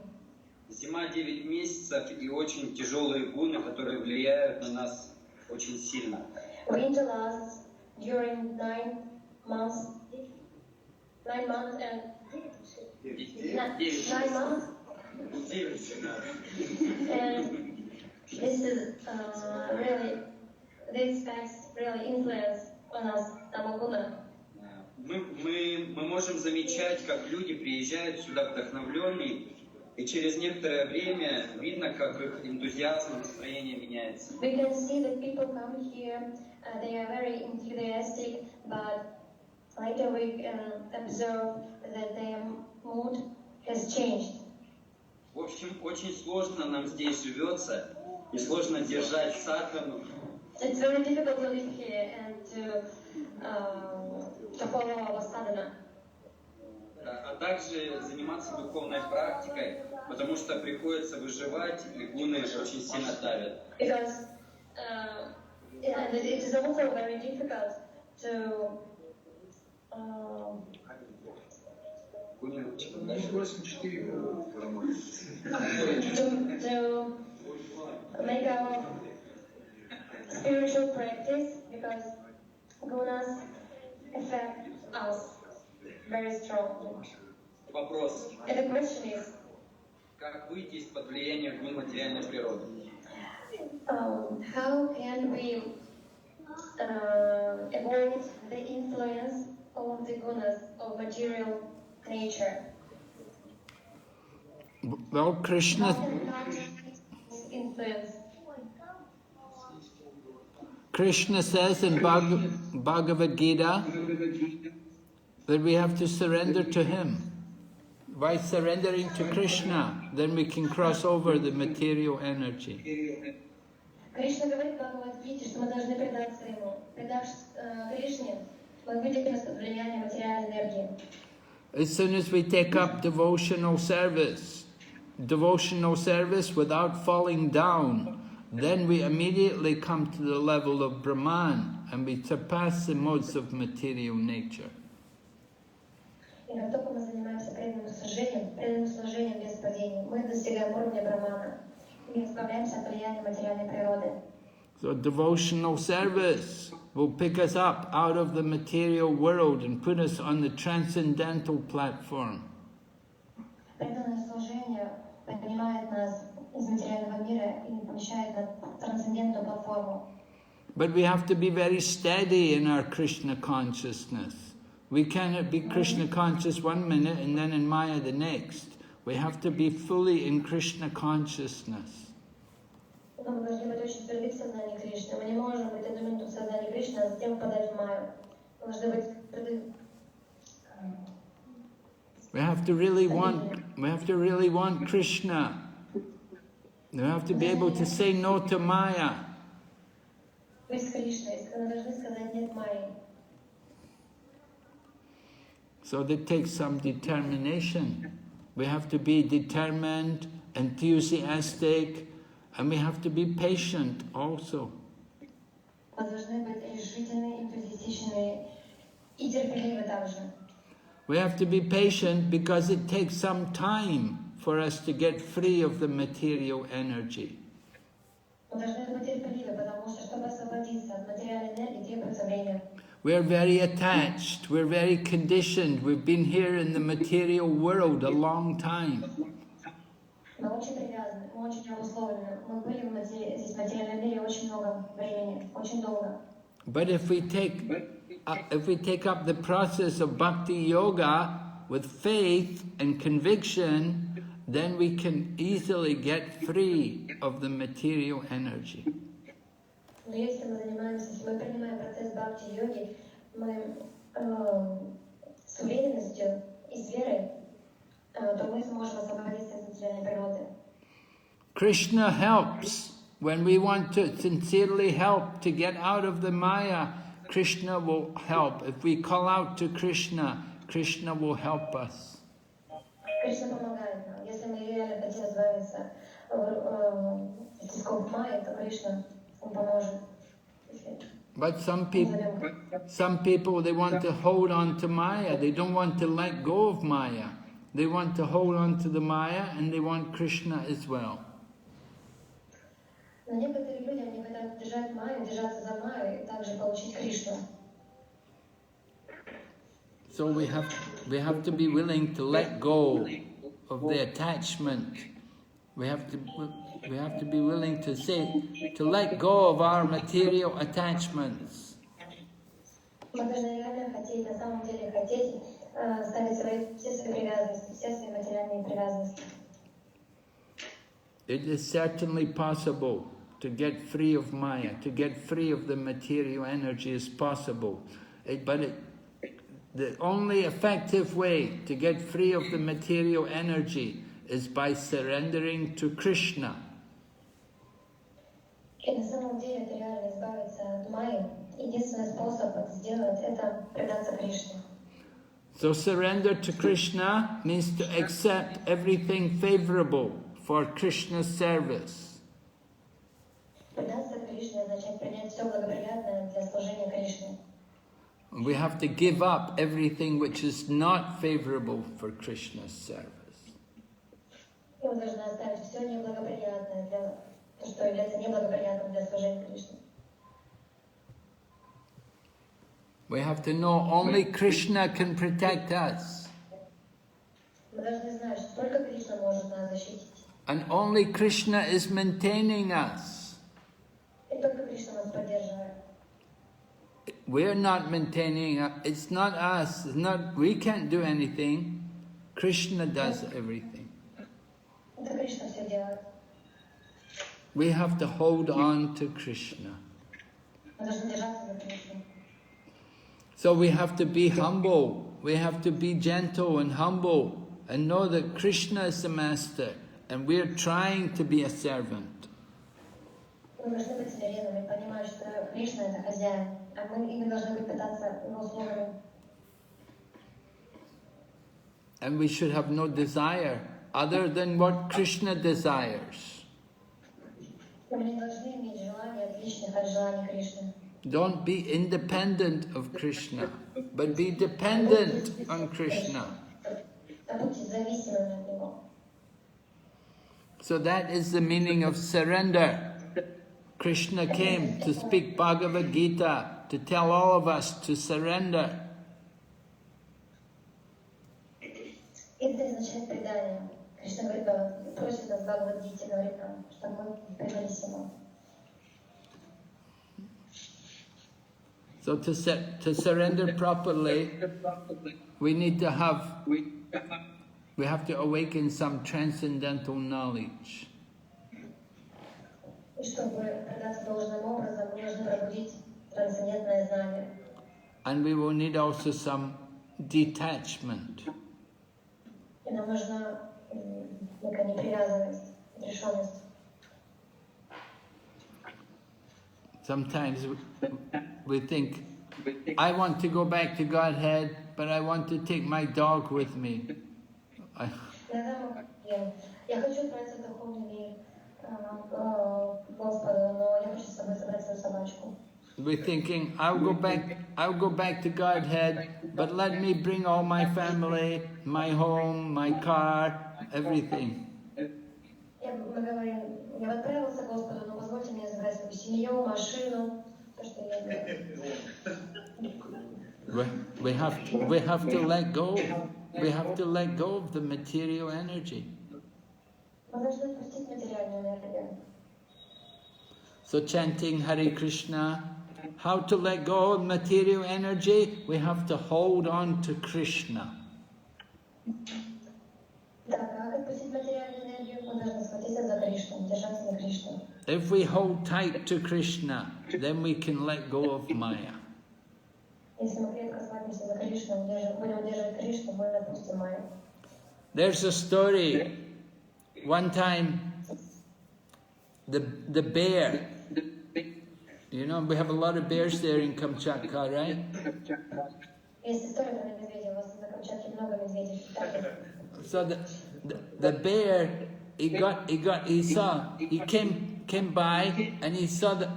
Зима 9 месяцев и очень тяжелые гуны, которые влияют на нас очень сильно. Winter lasts during 9 months. 9 months and 9 months. 9. And this is really, these facts really influence on us, Tamaguna. Мы можем замечать, как люди приезжают сюда вдохновленные, и через некоторое время видно, как их энтузиазм, настроение меняется. We can see that people come here, they are very enthusiastic, but later we can observe that their mood has changed. В общем, очень сложно нам здесь живется, и сложно держать садхану. It's very difficult to live here and to follow our sadhana. А также заниматься духовной практикой, потому что приходится выживать, и гуны очень сильно давят. Because it is also very difficult to make our spiritual practice, because gunas affect us very strongly. Вопрос. And the question is, Как выйти из-под влияния гун материальной природы? how can we avoid the influence of the gunas of material nature? Well, How Krishna can God influence? Krishna says in Bhagavad Gita that we have to surrender to Him. By surrendering to Krishna, then we can cross over the material energy. Кришна говорит в Бхагавад-гите, что мы должны предаться Ему. Предав Кришне, мы выйдем из-под влияния материальной энергии. As soon as we take up devotional service without falling down, then we immediately come to the level of Brahman and we surpass the modes of material nature. И как только мы занимаемся преданным служением без падений, мы достигаем уровня Брахмана и избавляемся от влияния материальной природы. So devotional service will pick us up out of the material world and put us on the transcendental platform. Преданное служение поднимает нас из материального мира и помещает на трансцендентную платформу. But we have to be very steady in our Krishna consciousness. We cannot be Krishna conscious 1 minute and then in Maya the next. We have to be fully in Krishna consciousness. Но мы должны быть очень тверды в сознании Кришны. Мы не можем быть 1 минуту в сознании Кришны, а затем попадать в Майю. Мы должны быть тверды. We have to really want Krishna. We have to be able to say no to Maya. Быть с Кришной. Мы должны сказать нет Майи. So that takes some determination. We have to be determined, enthusiastic, and we have to be patient also. Мы должны быть решительны, энтузиастичны и терпеливы также. We have to be patient because it takes some time for us to get free of the material energy. Мы должны быть терпеливы, потому что, чтобы освободиться от материальной энергии, требуется время. We're very attached, we're very conditioned, we've been here in the material world a long time. Мы очень привязаны, мы очень обусловлены. Мы были здесь в материальном мире очень много времени, очень долго. But if we take up the process of bhakti yoga with faith and conviction, then we can easily get free of the material energy. Но если мы занимаемся, если мы принимаем процесс бхакти-йоги, мы с уверенностью и с верой, то мы сможем освободиться от материальной природы. Krishna helps. When we want to sincerely help to get out of the Maya, Krishna will help. If we call out to Krishna, Krishna will help us. Кришна помогает нам. Если мы реально хотим избавиться от тисков Майи, то Кришна поможет. But some people, they want to hold on to Maya. They don't want to let go of Maya. They want to hold on to the Maya and they want Krishna as well. Но некоторые люди, они хотят держать Майю, держаться за Майю и также получить Кришну. So we have to be willing to let go of the attachment. We have to be willing to let go of our material attachments. Мы должны реально хотеть, на самом деле хотеть ставить все свои привязанности, все свои материальные привязанности. It is certainly possible to get free of Maya, to get free of the material energy is possible. The only effective way to get free of the material energy is by surrendering to Krishna. И на самом деле это реально избавиться от Майи. Единственный способ это сделать это предаться Кришне. So surrender to Krishna means to accept everything favorable for Krishna's service. Предаться Кришне означает принять все благоприятное для служения Кришне. We have to give up everything which is not favorable for Krishna's service. И мы должны оставить все неблагоприятное для то, что является неблагоприятным для служения Кришне. We have to know only Krishna can protect us. Мы должны знать, что только Кришна может нас защитить. And only Krishna is maintaining us. И только Кришна нас поддерживает. We're not maintaining, it's not us, we can't do anything. Krishna does everything. Это Кришна все делает. We have to hold on to Krishna. Мы должны держаться за Кришну. So we have to be humble, we have to be gentle and humble and know that Krishna is the master and we're trying to be a servant. Мы должны быть смиренными, понимать, что Кришна это хозяин, а мы должны пытаться его служить. And we should have no desire other than what Krishna desires. Мы не должны иметь желания отличных от желаний Кришны. Don't be independent of Krishna, but be dependent on Krishna. Будьте зависимыми от него. So that is the meaning of surrender. Krishna came to speak Bhagavad Gita, to tell all of us to surrender. Это означает предание. Кришна говорит, просит нас в Бхагавад-гите, говорит нам, что мы предались ему. So to surrender properly, we have to awaken some transcendental knowledge. И чтобы предаться должным образом, мы должны пробудить трансцендентное знание. And we will need also some detachment. И нам нужна некая непривязанность, отрешенность. Sometimes we think, I want to go back to Godhead, but I want to take my dog with me. Я хочу отправиться в духовный мир к Господу, но я хочу с собой собрать свою собачку. We're thinking, I'll go back to Godhead, but let me bring all my family, my home, my car, everything. Мы говорим, я отправился к Господу, но позвольте мне забрать свою семью, машину, то, что я We have to let go. We have to let go of the material energy. Мы должны отпустить материальную энергию. So chanting Hare Krishna, how to let go of material energy? We have to hold on to Krishna. Да, как отпустить материальную энергию? Мы должны схватиться за Кришну, держаться за Кришну. If we hold tight to Krishna, then we can let go of Maya. Если мы крепко схватимся за Кришну, будем удерживать Кришну, мы отпустим Майю. There's a story. One time, the bear, you know, we have a lot of bears there in Kamchatka, right? Есть история про медведя. У вас на Камчатке много медведей. So the bear, he came by and he saw that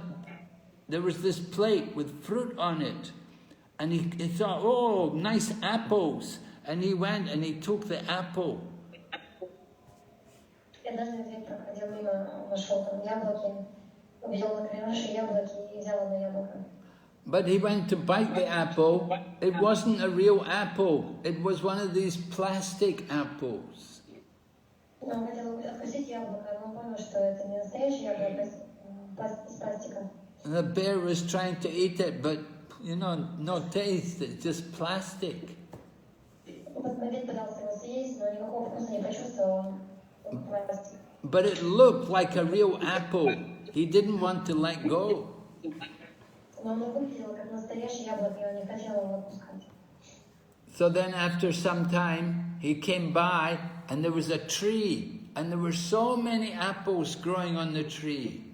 there was this plate with fruit on it, and he thought, oh, nice apples, and he went and he took the apple. Однажды медведь проходил мимо, нашел там яблоки, увидел на крыльше яблоки и взял одно яблоко. But he went to bite the apple. It wasn't a real apple. It was one of these plastic apples. Он хотел откусить яблоко, но он понял, что это не настоящее яблоко из пластика. And the bear was trying to eat it, but, you know, no taste. It's just plastic. Медведь пытался его съесть, но никакого вкуса не почувствовал. But it looked like a real apple. He didn't want to let go. So then after some time, he came by and there was a tree and there were so many apples growing on the tree.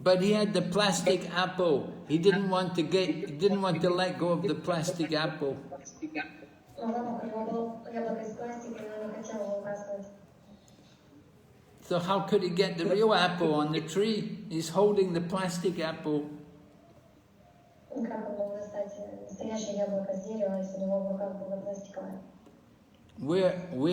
But he had the plastic apple. He didn't want to let go of the plastic apple. So how could he get the real apple on the tree? He's holding the plastic apple. We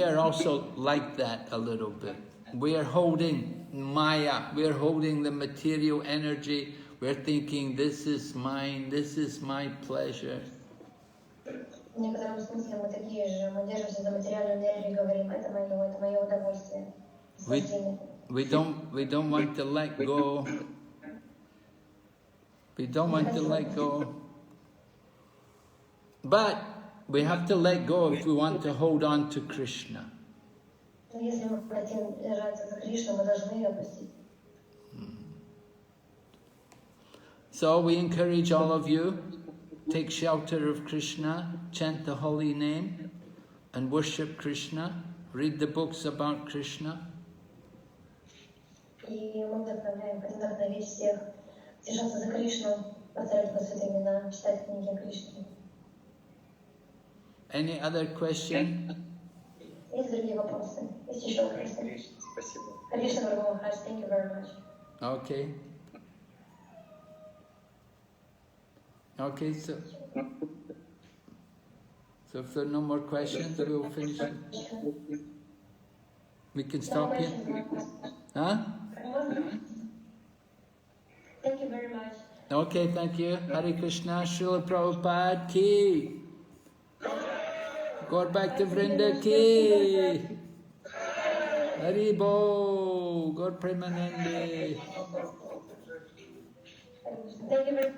are also like that a little bit. We are holding Maya, we are holding the material energy, we're thinking this is mine, this is my pleasure. В некотором смысле мы такие же, мы держимся за материальную энергию и говорим, это мое удовольствие. We don't want to let go. We don't want to let go. But we have to let go if we want to hold on to Krishna. So we encourage all of you, take shelter of Krishna, chant the holy name, and worship Krishna, read the books about Krishna. И мы вдохновляем, хотим вдохновить всех, держаться за Кришну, повторять его святые имена, читать книги о Кришне. Any other question? Есть другие вопросы? Есть еще вопросы? Спасибо. Кришна Прабhu Махарадж, thank you very much. Okay. Okay, so if there are no more questions, we'll finish. We can stop here. Huh? Thank you very much. Okay, thank you. Hare Krishna, Srila Prabhupada ki. Gaur Bhakta Vrinda ki. Haribo, Gaur Premanande. Thank you very much.